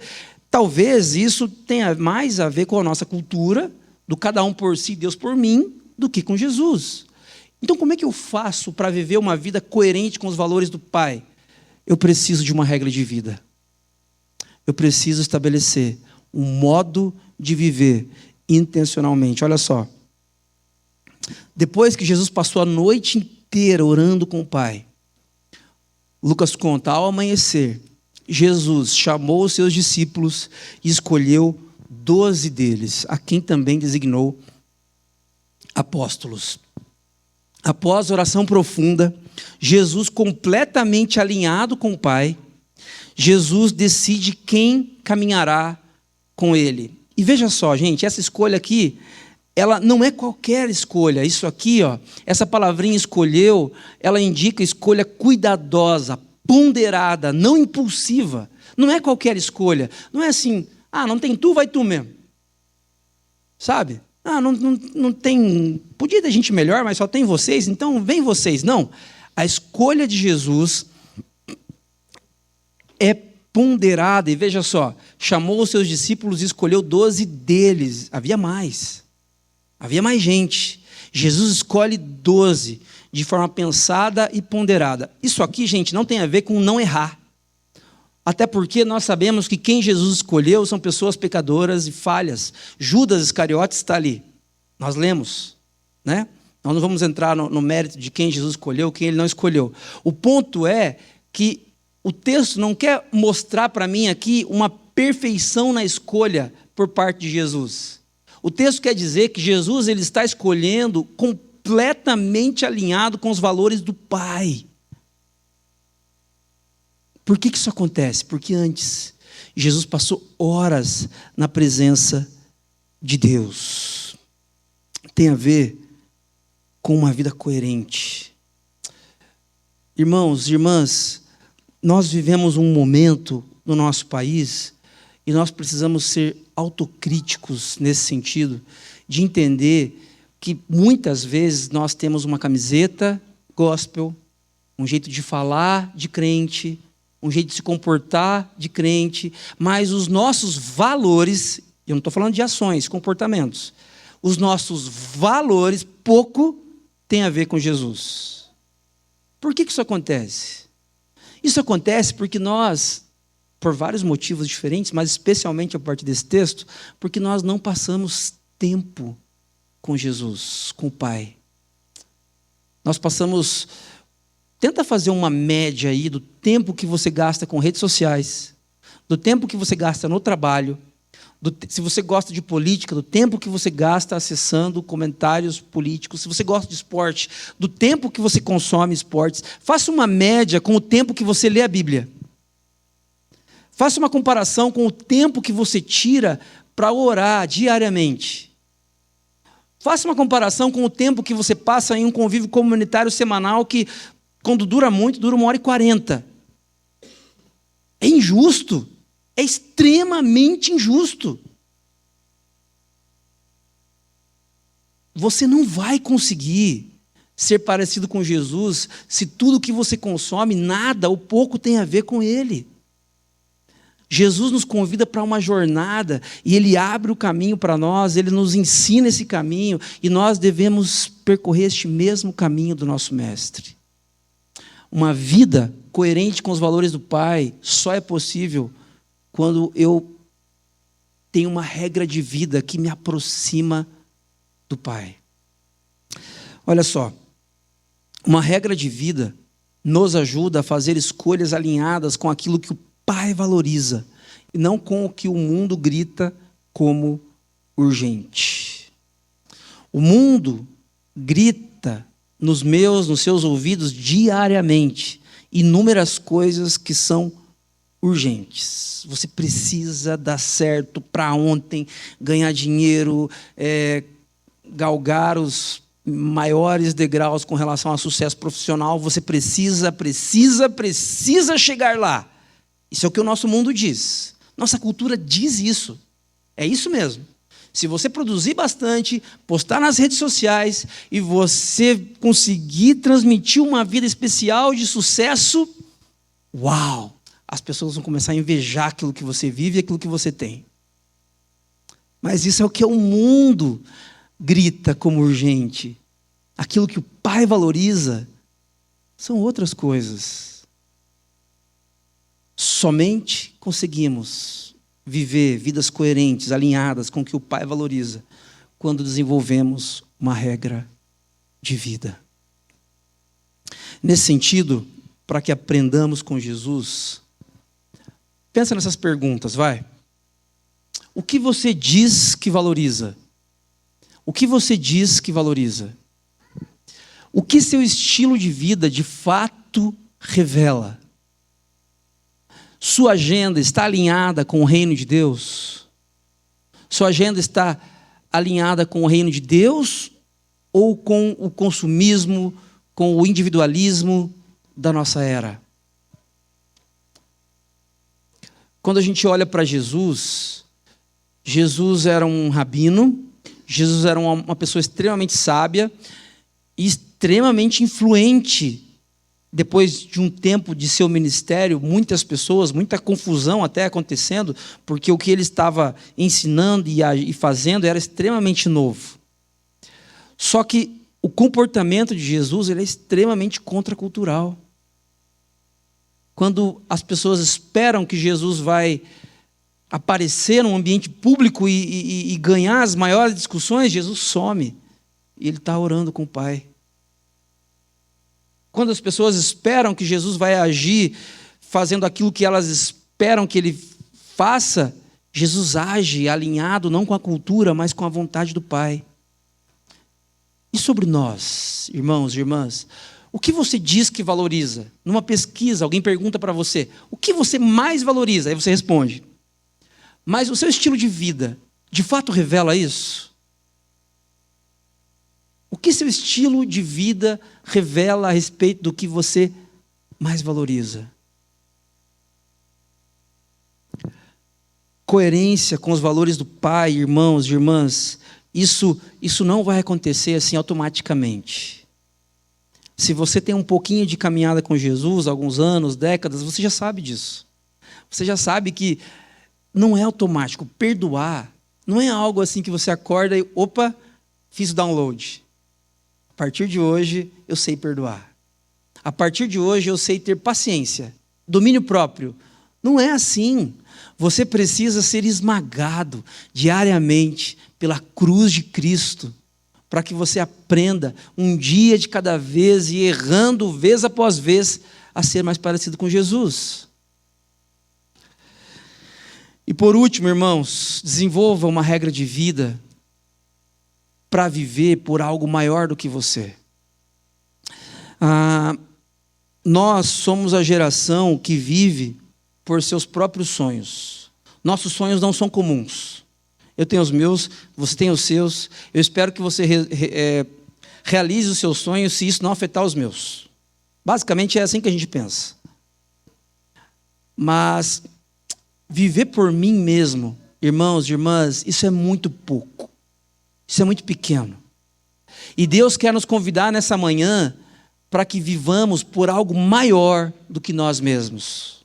talvez isso tenha mais a ver com a nossa cultura, do cada um por si, Deus por mim, do que com Jesus. Então, como é que eu faço para viver uma vida coerente com os valores do Pai? Eu preciso de uma regra de vida. Eu preciso estabelecer um modo de viver intencionalmente. Olha só. Depois que Jesus passou a noite inteira orando com o Pai, Lucas conta, ao amanhecer, Jesus chamou os seus discípulos e escolheu 12 deles, a quem também designou apóstolos. Após oração profunda, Jesus completamente alinhado com o Pai, Jesus decide quem caminhará com ele. E veja só, gente, essa escolha aqui, ela não é qualquer escolha. Isso aqui, ó, essa palavrinha escolheu, ela indica escolha cuidadosa, ponderada, não impulsiva. Não é qualquer escolha. Não é assim, não tem tu, vai tu mesmo. Sabe? Não tem... Podia ter gente melhor, mas só tem vocês, então vem vocês. Não. A escolha de Jesus é ponderada. E veja só, chamou os seus discípulos e escolheu 12 deles. Havia mais gente. Jesus escolhe 12 de forma pensada e ponderada. Isso aqui, gente, não tem a ver com não errar. Até porque nós sabemos que quem Jesus escolheu são pessoas pecadoras e falhas. Judas Iscariotes está ali. Nós lemos, né? Nós não vamos entrar no mérito de quem Jesus escolheu, quem ele não escolheu. O ponto é que o texto não quer mostrar para mim aqui uma perfeição na escolha por parte de Jesus. O texto quer dizer que Jesus ele está escolhendo completamente alinhado com os valores do Pai. Por que isso acontece? Porque antes, Jesus passou horas na presença de Deus. Tem a ver com uma vida coerente. Irmãos, irmãs, nós vivemos um momento no nosso país e nós precisamos ser autocríticos nesse sentido, de entender que muitas vezes nós temos uma camiseta gospel, um jeito de falar de crente, um jeito de se comportar de crente, mas os nossos valores, eu não estou falando de ações, comportamentos, os nossos valores pouco têm a ver com Jesus. Por que isso acontece? Isso acontece porque nós, por vários motivos diferentes, mas especialmente a partir desse texto, porque nós não passamos tempo com Jesus, com o Pai. Nós passamos... Tenta fazer uma média aí do tempo que você gasta com redes sociais, do tempo que você gasta no trabalho, se você gosta de política, do tempo que você gasta acessando comentários políticos, se você gosta de esporte, do tempo que você consome esportes. Faça uma média com o tempo que você lê a Bíblia. Faça uma comparação com o tempo que você tira para orar diariamente. Faça uma comparação com o tempo que você passa em um convívio comunitário semanal que, quando dura muito, dura 1h40. É injusto. É extremamente injusto. Você não vai conseguir ser parecido com Jesus se tudo que você consome, nada ou pouco tem a ver com Ele. Jesus nos convida para uma jornada e Ele abre o caminho para nós, Ele nos ensina esse caminho e nós devemos percorrer este mesmo caminho do nosso Mestre. Uma vida coerente com os valores do Pai só é possível quando eu tenho uma regra de vida que me aproxima do Pai. Olha só, uma regra de vida nos ajuda a fazer escolhas alinhadas com aquilo que o Pai valoriza, e não com o que o mundo grita como urgente. O mundo grita nos seus ouvidos diariamente, inúmeras coisas que são urgentes. Você precisa dar certo para ontem, ganhar dinheiro, galgar os maiores degraus com relação ao sucesso profissional. Você precisa chegar lá. Isso é o que o nosso mundo diz. Nossa cultura diz isso. É isso mesmo. Se você produzir bastante, postar nas redes sociais e você conseguir transmitir uma vida especial de sucesso, uau! As pessoas vão começar a invejar aquilo que você vive e aquilo que você tem. Mas isso é o que o mundo grita como urgente. Aquilo que o Pai valoriza são outras coisas. Somente conseguimos viver vidas coerentes, alinhadas com o que o Pai valoriza, quando desenvolvemos uma regra de vida. Nesse sentido, para que aprendamos com Jesus, pensa nessas perguntas, vai. O que você diz que valoriza? O que você diz que valoriza? O que seu estilo de vida de fato revela? Sua agenda está alinhada com o reino de Deus? Sua agenda está alinhada com o reino de Deus ou com o consumismo, com o individualismo da nossa era? Quando a gente olha para Jesus, Jesus era um rabino, Jesus era uma pessoa extremamente sábia e extremamente influente. Depois de um tempo de seu ministério, muitas pessoas, muita confusão até acontecendo, porque o que ele estava ensinando e fazendo era extremamente novo. Só que o comportamento de Jesus ele é extremamente contracultural. Quando as pessoas esperam que Jesus vai aparecer num ambiente público e ganhar as maiores discussões, Jesus some. E ele está orando com o Pai. Quando as pessoas esperam que Jesus vai agir fazendo aquilo que elas esperam que ele faça, Jesus age alinhado não com a cultura, mas com a vontade do Pai. E sobre nós, irmãos e irmãs, o que você diz que valoriza? Numa pesquisa, alguém pergunta para você, o que você mais valoriza? Aí você responde. Mas o seu estilo de vida, de fato revela isso? O que seu estilo de vida revela a respeito do que você mais valoriza? Coerência com os valores do Pai, irmãos e irmãs, isso não vai acontecer assim automaticamente. Se você tem um pouquinho de caminhada com Jesus, alguns anos, décadas, você já sabe disso. Você já sabe que não é automático. Perdoar não é algo assim que você acorda e, opa, fiz o download. A partir de hoje, eu sei perdoar. A partir de hoje, eu sei ter paciência, domínio próprio. Não é assim. Você precisa ser esmagado diariamente pela cruz de Cristo, para que você aprenda um dia de cada vez e errando vez após vez a ser mais parecido com Jesus. E por último, irmãos, desenvolva uma regra de vida para viver por algo maior do que você. Nós somos a geração que vive por seus próprios sonhos. Nossos sonhos não são comuns. eu tenho os meus, você tem os seus. Eu espero que você realize os seus sonhos se isso não afetar os meus. Basicamente é assim que a gente pensa. Mas viver por mim mesmo, irmãos e irmãs, isso é muito pouco. Isso é muito pequeno. E Deus quer nos convidar nessa manhã para que vivamos por algo maior do que nós mesmos.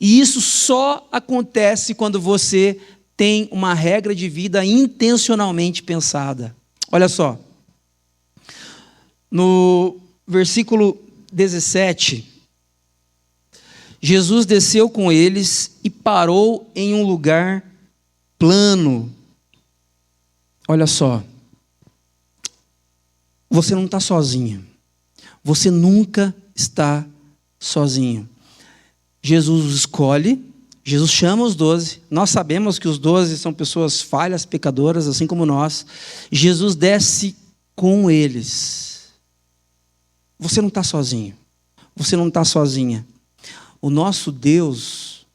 E isso só acontece quando você tem uma regra de vida intencionalmente pensada. Olha só. No versículo 17, Jesus desceu com eles e parou em um lugar plano. Olha só. Você não está sozinho. Você nunca está sozinho. Jesus os escolhe, Jesus chama os 12. Nós sabemos que os 12 são pessoas falhas, pecadoras, assim como nós. Jesus desce com eles. Você não está sozinho. Você não está sozinha. O nosso Deus,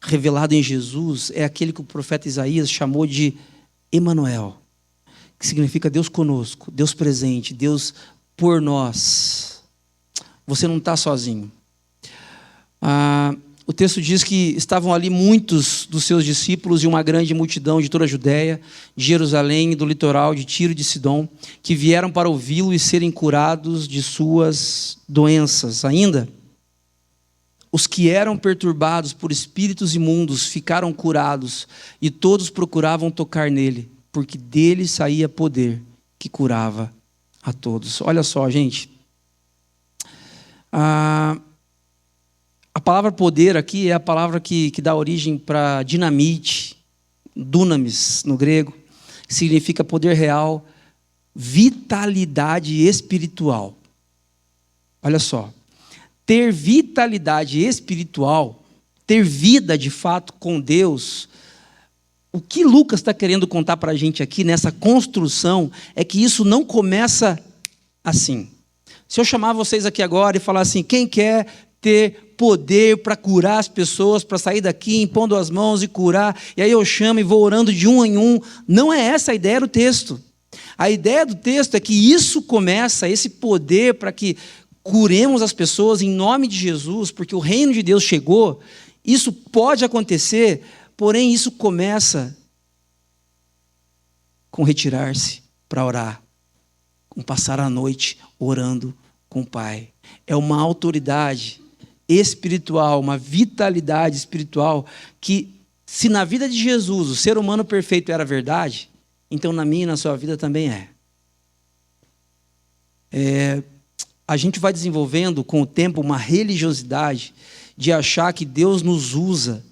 revelado em Jesus, é aquele que o profeta Isaías chamou de Emanuel, que significa Deus conosco, Deus presente, Deus por nós. Você não está sozinho. O texto diz que estavam ali muitos dos seus discípulos e uma grande multidão de toda a Judéia, de Jerusalém, do litoral, de Tiro e de Sidom, que vieram para ouvi-lo e serem curados de suas doenças. Ainda, os que eram perturbados por espíritos imundos ficaram curados, e todos procuravam tocar nele, porque dele saía poder que curava a todos. Olha só, gente. A palavra poder aqui é a palavra que dá origem para dinamite, dunamis no grego, que significa poder real, vitalidade espiritual. Olha só. Ter vitalidade espiritual, ter vida de fato com Deus, o que Lucas está querendo contar para a gente aqui nessa construção é que isso não começa assim. Se eu chamar vocês aqui agora e falar assim, quem quer ter poder para curar as pessoas, para sair daqui impondo as mãos e curar, e aí eu chamo e vou orando de um em um, não é essa a ideia do texto. A ideia do texto é que isso começa, esse poder para que curemos as pessoas em nome de Jesus, porque o reino de Deus chegou. Isso pode acontecer, porém isso começa com retirar-se para orar, com passar a noite orando com o Pai. É uma autoridade espiritual, uma vitalidade espiritual que, se na vida de Jesus o ser humano perfeito era verdade, então na minha e na sua vida também é. A gente vai desenvolvendo com o tempo uma religiosidade de achar que Deus nos usa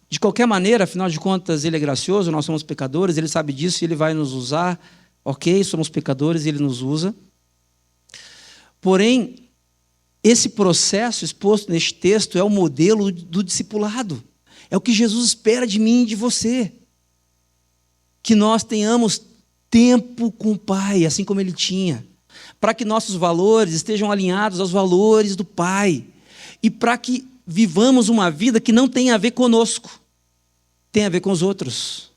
de qualquer maneira. Afinal de contas Ele é gracioso, nós somos pecadores, Ele sabe disso e Ele vai nos usar. Ok, somos pecadores e Ele nos usa. Porém, esse processo exposto neste texto é o modelo do discipulado. É o que Jesus espera de mim e de você. Que nós tenhamos tempo com o Pai, assim como Ele tinha. Para que nossos valores estejam alinhados aos valores do Pai. E para que vivamos uma vida que não tem a ver conosco, tem a ver com os outros.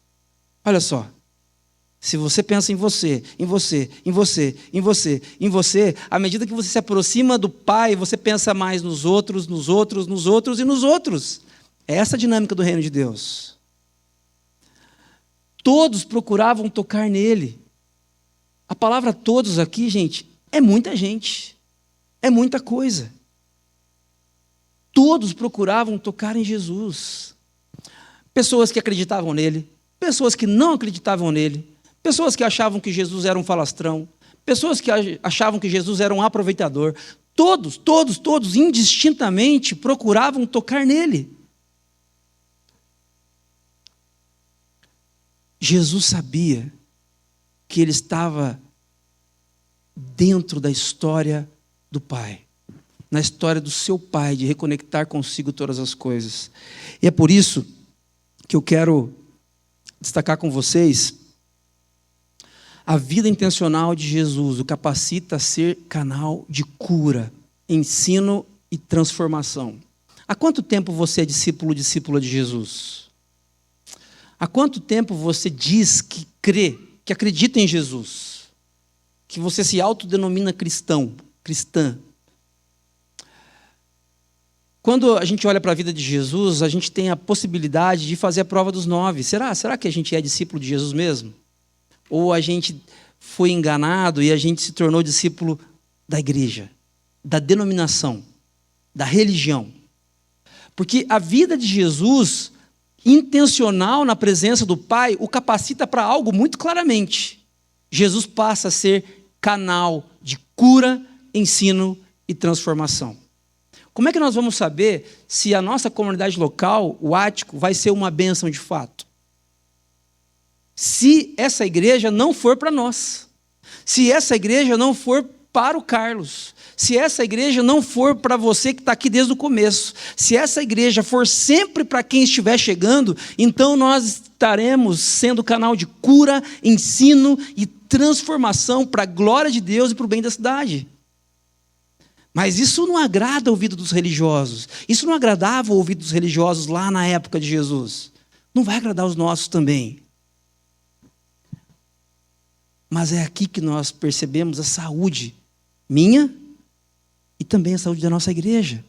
Olha só. Se você pensa em você, em você, em você, em você, em você, à medida que você se aproxima do Pai, você pensa mais nos outros, nos outros, nos outros e nos outros. É essa a dinâmica do reino de Deus. Todos procuravam tocar nele. A palavra todos aqui, gente, é muita gente. É muita coisa. Todos procuravam tocar em Jesus. Pessoas que acreditavam nele, pessoas que não acreditavam nele, pessoas que achavam que Jesus era um falastrão, pessoas que achavam que Jesus era um aproveitador. Todos, indistintamente, procuravam tocar nele. Jesus sabia que ele estava dentro da história do Pai, na história do seu Pai, de reconectar consigo todas as coisas. E é por isso que eu quero destacar com vocês a vida intencional de Jesus, o capacita a ser canal de cura, ensino e transformação. Há quanto tempo você é discípula de Jesus? Há quanto tempo você diz que crê, que acredita em Jesus? Que você se autodenomina cristã? Quando a gente olha para a vida de Jesus, a gente tem a possibilidade de fazer a prova dos 9. Será que a gente é discípulo de Jesus mesmo? Ou a gente foi enganado e a gente se tornou discípulo da igreja, da denominação, da religião? Porque a vida de Jesus, intencional na presença do Pai, o capacita para algo muito claramente. Jesus passa a ser canal de cura, ensino e transformação. Como é que nós vamos saber se a nossa comunidade local, o Ático, vai ser uma bênção de fato? Se essa igreja não for para nós, se essa igreja não for para o Carlos, se essa igreja não for para você que está aqui desde o começo, se essa igreja for sempre para quem estiver chegando, então nós estaremos sendo canal de cura, ensino e transformação para a glória de Deus e para o bem da cidade. Mas isso não agrada o ouvido dos religiosos. Isso não agradava o ouvido dos religiosos lá na época de Jesus. Não vai agradar os nossos também. Mas é aqui que nós percebemos a saúde minha e também a saúde da nossa igreja.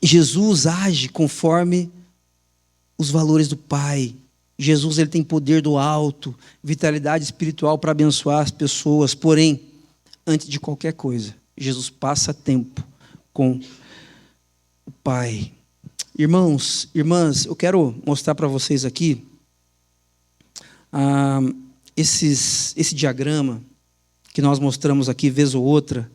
Jesus age conforme os valores do Pai. Jesus, ele tem poder do alto, vitalidade espiritual para abençoar as pessoas. Porém, antes de qualquer coisa, Jesus passa tempo com o Pai. Irmãos, irmãs, eu quero mostrar para vocês aqui esse diagrama que nós mostramos aqui, vez ou outra,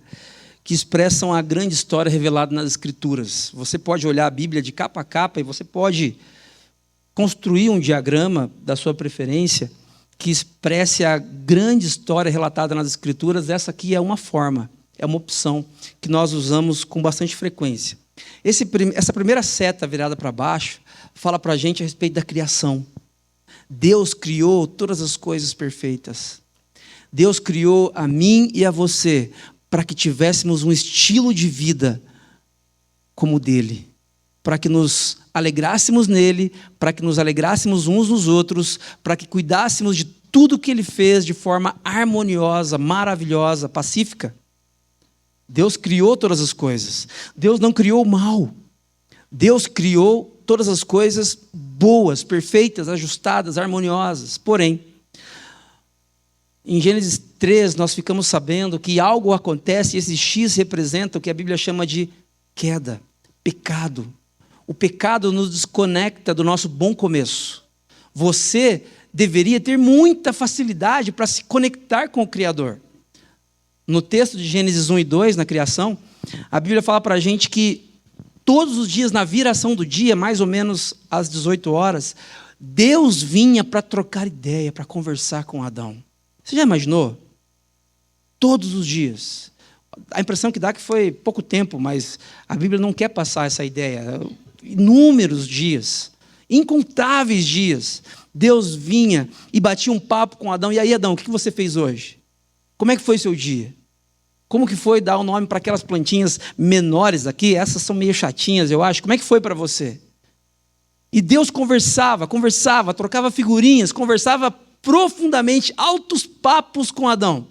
que expressam a grande história revelada nas Escrituras. Você pode olhar a Bíblia de capa a capa e você pode construir um diagrama da sua preferência que expresse a grande história relatada nas Escrituras. Essa aqui é uma forma, é uma opção que nós usamos com bastante frequência. Essa primeira seta virada para baixo fala para a gente a respeito da criação. Deus criou todas as coisas perfeitas. Deus criou a mim e a você para que tivéssemos um estilo de vida como o dele, para que nos alegrássemos nele, para que nos alegrássemos uns nos outros, para que cuidássemos de tudo que ele fez de forma harmoniosa, maravilhosa, pacífica. Deus criou todas as coisas. Deus não criou o mal. Deus criou todas as coisas boas, perfeitas, ajustadas, harmoniosas. Porém, em Gênesis 3, nós ficamos sabendo que algo acontece e esse X representa o que a Bíblia chama de queda, pecado. O pecado nos desconecta do nosso bom começo. Você deveria ter muita facilidade para se conectar com o Criador. No texto de Gênesis 1 e 2, na criação, a Bíblia fala para a gente que todos os dias, na viração do dia, mais ou menos às 18 horas, Deus vinha para trocar ideia, para conversar com Adão. Você já imaginou? Todos os dias. A impressão que dá é que foi pouco tempo, mas a Bíblia não quer passar essa ideia. Inúmeros dias, incontáveis dias, Deus vinha e batia um papo com Adão. E aí, Adão, o que você fez hoje? Como é que foi o seu dia? Como que foi dar o nome para aquelas plantinhas menores aqui? Essas são meio chatinhas, eu acho. Como é que foi para você? E Deus conversava, trocava figurinhas, conversava profundamente, altos papos com Adão.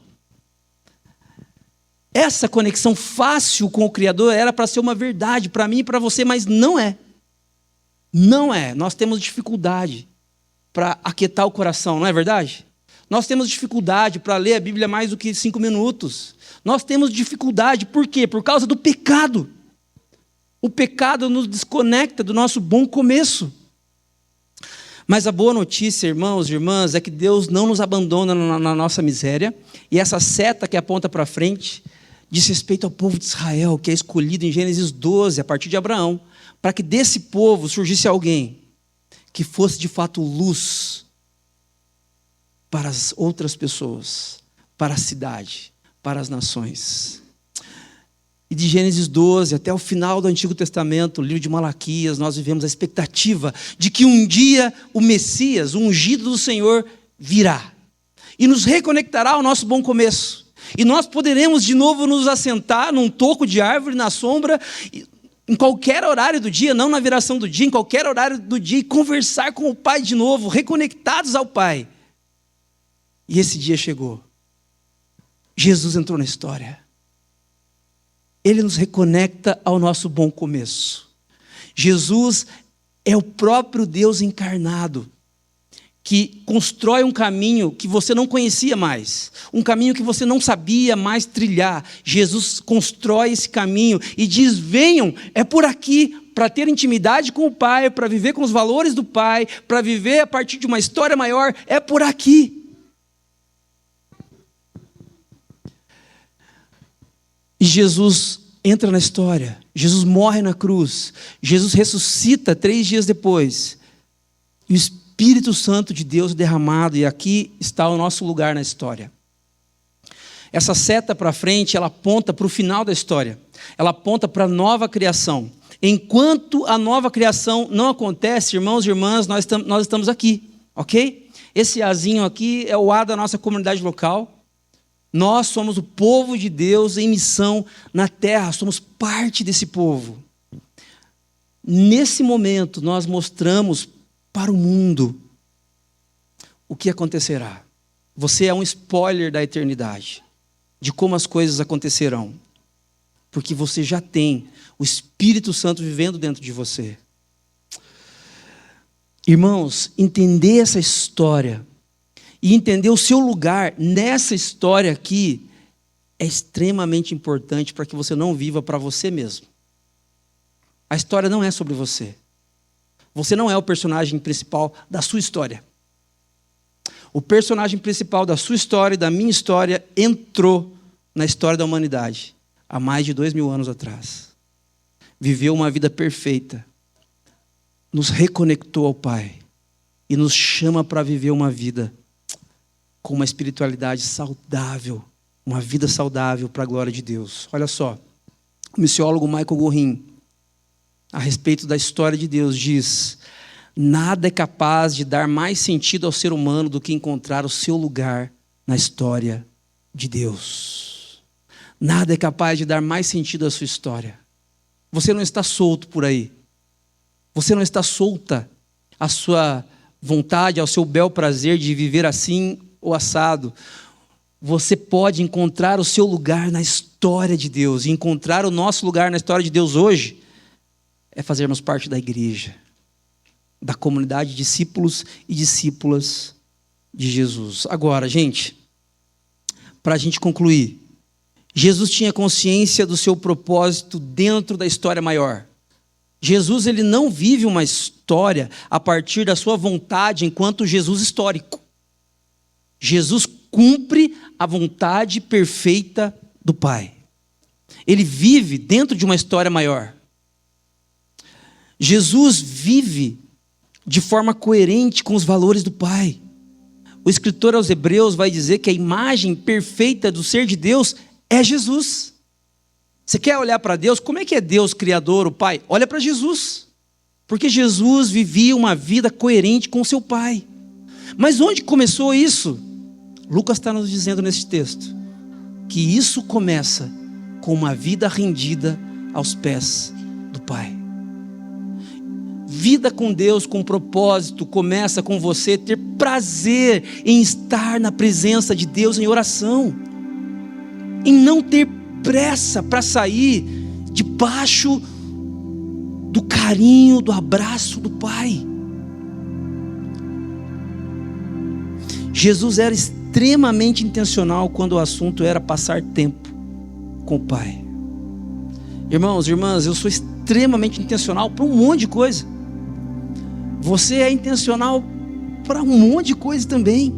Essa conexão fácil com o Criador era para ser uma verdade para mim e para você, mas não é. Não é. Nós temos dificuldade para aquietar o coração, não é verdade? Nós temos dificuldade para ler a Bíblia mais do que 5 minutos. Nós temos dificuldade, por quê? Por causa do pecado. O pecado nos desconecta do nosso bom começo. Mas a boa notícia, irmãos e irmãs, é que Deus não nos abandona na nossa miséria. E essa seta que aponta para frente diz respeito ao povo de Israel, que é escolhido em Gênesis 12, a partir de Abraão, para que desse povo surgisse alguém que fosse de fato luz para as outras pessoas, para a cidade, para as nações. E de Gênesis 12 até o final do Antigo Testamento, o livro de Malaquias, nós vivemos a expectativa de que um dia o Messias, o ungido do Senhor, virá e nos reconectará ao nosso bom começo. E nós poderemos de novo nos assentar num toco de árvore, na sombra, em qualquer horário do dia, não na viração do dia, em qualquer horário do dia, e conversar com o Pai de novo, reconectados ao Pai. E esse dia chegou. Jesus entrou na história. Ele nos reconecta ao nosso bom começo. Jesus é o próprio Deus encarnado, que constrói um caminho que você não conhecia mais, um caminho que você não sabia mais trilhar. Jesus constrói esse caminho e diz: venham, é por aqui, para ter intimidade com o Pai, para viver com os valores do Pai, para viver a partir de uma história maior, é por aqui. E Jesus entra na história, Jesus morre na cruz, Jesus ressuscita 3 dias depois, e o Espírito Santo de Deus é derramado, e aqui está o nosso lugar na história. Essa seta para frente, ela aponta para o final da história, ela aponta para a nova criação. Enquanto a nova criação não acontece, irmãos e irmãs, nós estamos aqui, ok? Esse azinho aqui é o A da nossa comunidade local. Nós somos o povo de Deus em missão na terra, somos parte desse povo. Nesse momento, nós mostramos para o mundo o que acontecerá. Você é um spoiler da eternidade, de como as coisas acontecerão, porque você já tem o Espírito Santo vivendo dentro de você. Irmãos, entender essa história e entender o seu lugar nessa história aqui é extremamente importante para que você não viva para você mesmo. A história não é sobre você. Você não é o personagem principal da sua história. O personagem principal da sua história e da minha história entrou na história da humanidade há mais de 2000 anos atrás. Viveu uma vida perfeita, nos reconectou ao Pai e nos chama para viver uma vida com uma espiritualidade saudável, uma vida saudável para a glória de Deus. Olha só, o missiólogo Michael Gorin, a respeito da história de Deus, diz: nada é capaz de dar mais sentido ao ser humano do que encontrar o seu lugar na história de Deus. Nada é capaz de dar mais sentido à sua história. Você não está solto por aí. Você não está solta à sua vontade, ao seu bel prazer de viver assim ou assado. Você pode encontrar o seu lugar na história de Deus. E encontrar o nosso lugar na história de Deus hoje é fazermos parte da igreja, da comunidade de discípulos e discípulas de Jesus. Agora, gente, para a gente concluir, Jesus tinha consciência do seu propósito dentro da história maior. Jesus, ele não vive uma história a partir da sua vontade enquanto Jesus histórico. Jesus cumpre a vontade perfeita do Pai. Ele vive dentro de uma história maior. Jesus vive de forma coerente com os valores do Pai. O escritor aos Hebreus vai dizer que a imagem perfeita do ser de Deus é Jesus. Você quer olhar para Deus? Como é que é Deus Criador, o Pai? Olha para Jesus. Porque Jesus vivia uma vida coerente com o seu Pai. Mas onde começou isso? Lucas está nos dizendo nesse texto que isso começa com uma vida rendida aos pés do Pai. Vida com Deus, com propósito, começa com você ter prazer em estar na presença de Deus em oração, em não ter pressa para sair debaixo do carinho, do abraço do Pai. Jesus era extremamente intencional quando o assunto era passar tempo com o Pai. Irmãos e irmãs, eu sou extremamente intencional para um monte de coisa. Você é intencional para um monte de coisa também.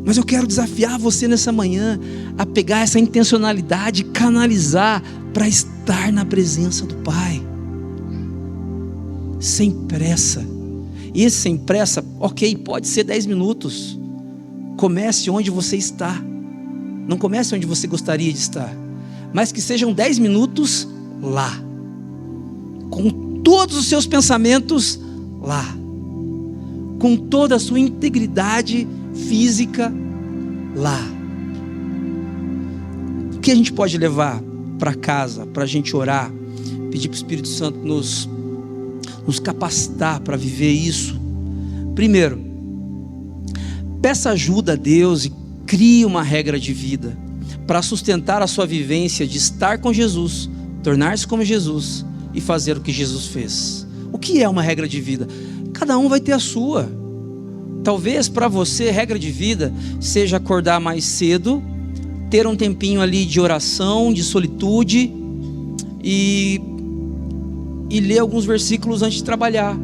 Mas eu quero desafiar você nessa manhã a pegar essa intencionalidade e canalizar para estar na presença do Pai. Sem pressa. E esse sem pressa, ok, pode ser 10 minutos. Comece onde você está. Não comece onde você gostaria de estar. Mas que sejam 10 minutos lá. Com todos os seus pensamentos lá. Com toda a sua integridade física lá. O que a gente pode levar para casa, para a gente orar, pedir para o Espírito Santo nos capacitar para viver isso. Primeiro, peça ajuda a Deus e crie uma regra de vida para sustentar a sua vivência de estar com Jesus, tornar-se como Jesus e fazer o que Jesus fez. O que é uma regra de vida? Cada um vai ter a sua. Talvez para você, regra de vida seja acordar mais cedo, ter um tempinho ali de oração, de solitude e ler alguns versículos antes de trabalhar.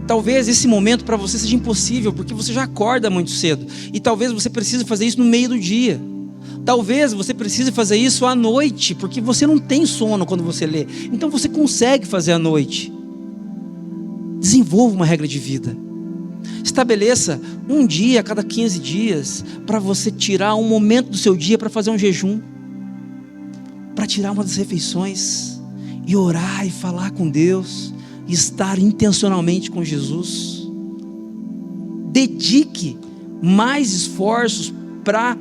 Talvez esse momento para você seja impossível, porque você já acorda muito cedo. E talvez você precise fazer isso no meio do dia. Talvez você precise fazer isso à noite, porque você não tem sono quando você lê. Então você consegue fazer à noite. Desenvolva uma regra de vida. Estabeleça um dia a cada 15 dias para você tirar um momento do seu dia para fazer um jejum, para tirar uma das refeições e orar e falar com Deus e estar intencionalmente com Jesus. Dedique mais esforços para,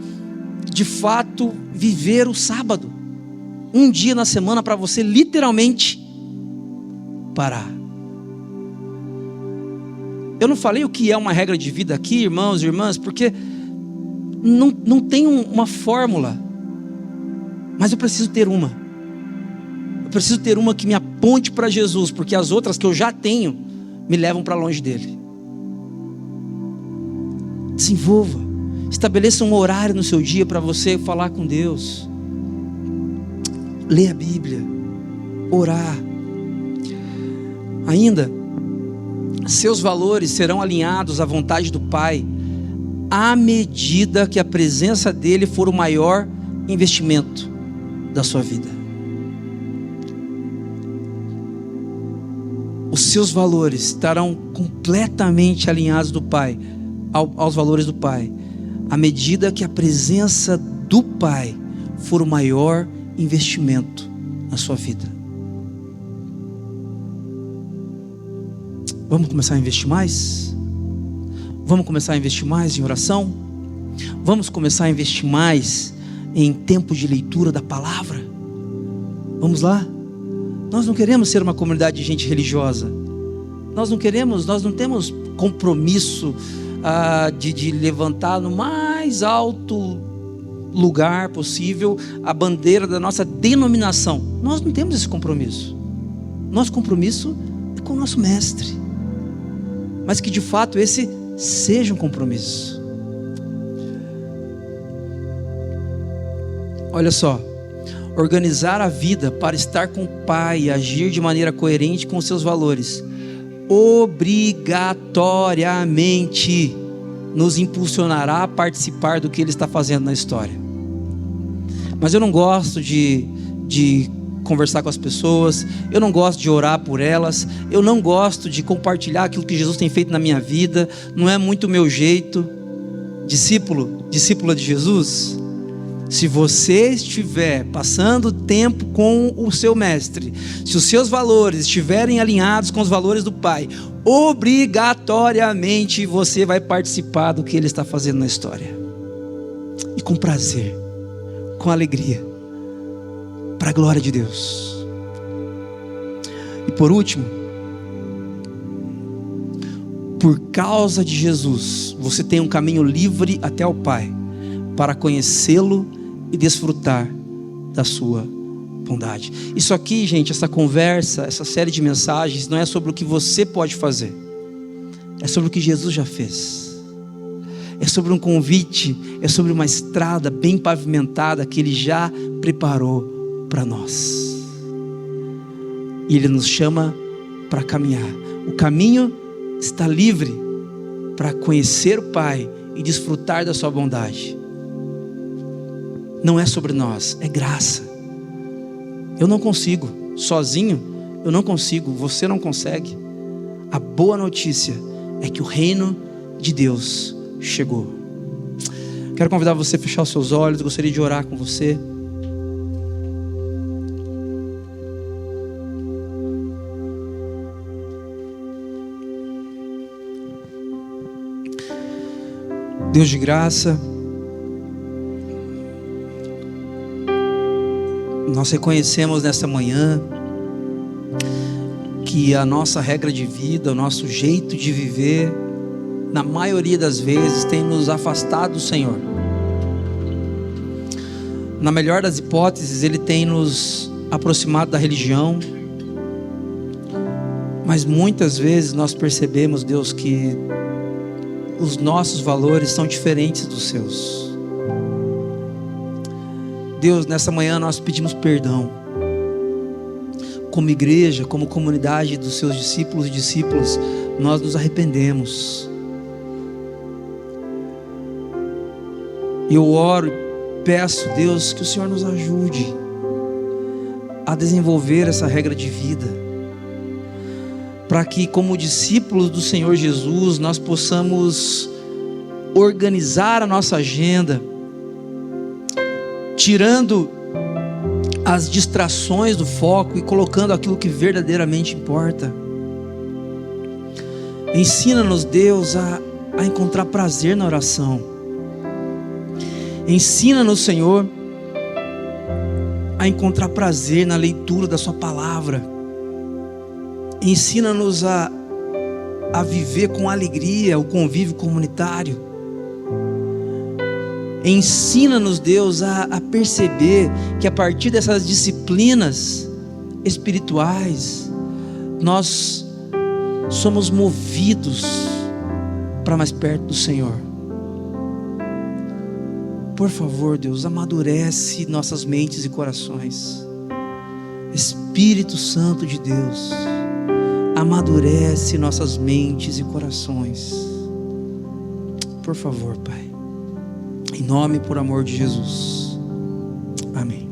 de fato, viver o sábado. Um dia na semana para você literalmente parar. Eu não falei o que é uma regra de vida aqui, irmãos e irmãs, porque não tem uma fórmula. Mas eu preciso ter uma. Eu preciso ter uma que me aponte para Jesus, porque as outras que eu já tenho me levam para longe dele. Desenvolva. Estabeleça um horário no seu dia para você falar com Deus. Ler a Bíblia. Orar. Ainda, seus valores serão alinhados à vontade do Pai à medida que a presença dele for o maior investimento da sua vida. Os seus valores estarão completamente alinhados do Pai, aos valores do Pai, à medida que a presença do Pai for o maior investimento na sua vida. Vamos começar a investir mais? Vamos começar a investir mais em oração? Vamos começar a investir mais em tempo de leitura da palavra? Vamos lá? Nós não queremos ser uma comunidade de gente religiosa. Nós não temos compromisso de levantar no mais alto lugar possível a bandeira da nossa denominação. Nós não temos esse compromisso. Nosso compromisso é com o nosso mestre. Mas que de fato esse seja um compromisso. Olha só, organizar a vida para estar com o Pai e agir de maneira coerente com os seus valores, obrigatoriamente nos impulsionará a participar do que Ele está fazendo na história. Mas eu não gosto de conversar com as pessoas, eu não gosto de orar por elas, eu não gosto de compartilhar aquilo que Jesus tem feito na minha vida, não é muito o meu jeito. Discípula de Jesus, se você estiver passando tempo com o seu mestre, se os seus valores estiverem alinhados com os valores do Pai, obrigatoriamente você vai participar do que Ele está fazendo na história, e com prazer, com alegria, para a glória de Deus. E por último, por causa de Jesus, você tem um caminho livre até o Pai, para conhecê-lo e desfrutar da sua bondade. Isso aqui, gente, essa conversa, essa série de mensagens, não é sobre o que você pode fazer, é sobre o que Jesus já fez. É sobre um convite, é sobre uma estrada bem pavimentada que Ele já preparou para nós, e Ele nos chama para caminhar. O caminho está livre para conhecer o Pai e desfrutar da sua bondade. Não é sobre nós, é graça. Eu não consigo, sozinho eu não consigo, você não consegue. A boa notícia é que o reino de Deus chegou. Quero convidar você a fechar os seus olhos, gostaria de orar com você. Deus de graça, Nós reconhecemos nessa manhã que a nossa regra de vida, o nosso jeito de viver, na maioria das vezes, tem nos afastado do Senhor. Na melhor das hipóteses, Ele tem nos aproximado da religião, mas muitas vezes nós percebemos, Deus, que os nossos valores são diferentes dos seus. Deus, nessa manhã nós pedimos perdão. Como igreja, como comunidade dos seus discípulos e discípulas, nós nos arrependemos. Eu oro e peço, Deus, que o Senhor nos ajude a desenvolver essa regra de vida, para que, como discípulos do Senhor Jesus, nós possamos organizar a nossa agenda, tirando as distrações do foco e colocando aquilo que verdadeiramente importa. Ensina-nos, Deus, a encontrar prazer na oração. Ensina-nos, Senhor, a encontrar prazer na leitura da Sua palavra. Ensina-nos a viver com alegria o convívio comunitário. Ensina-nos, Deus, a perceber que a partir dessas disciplinas espirituais, nós somos movidos para mais perto do Senhor. Por favor, Deus, amadurece nossas mentes e corações. Espírito Santo de Deus, amadurece nossas mentes e corações. Por favor, Pai. Em nome e por amor de Jesus. Amém.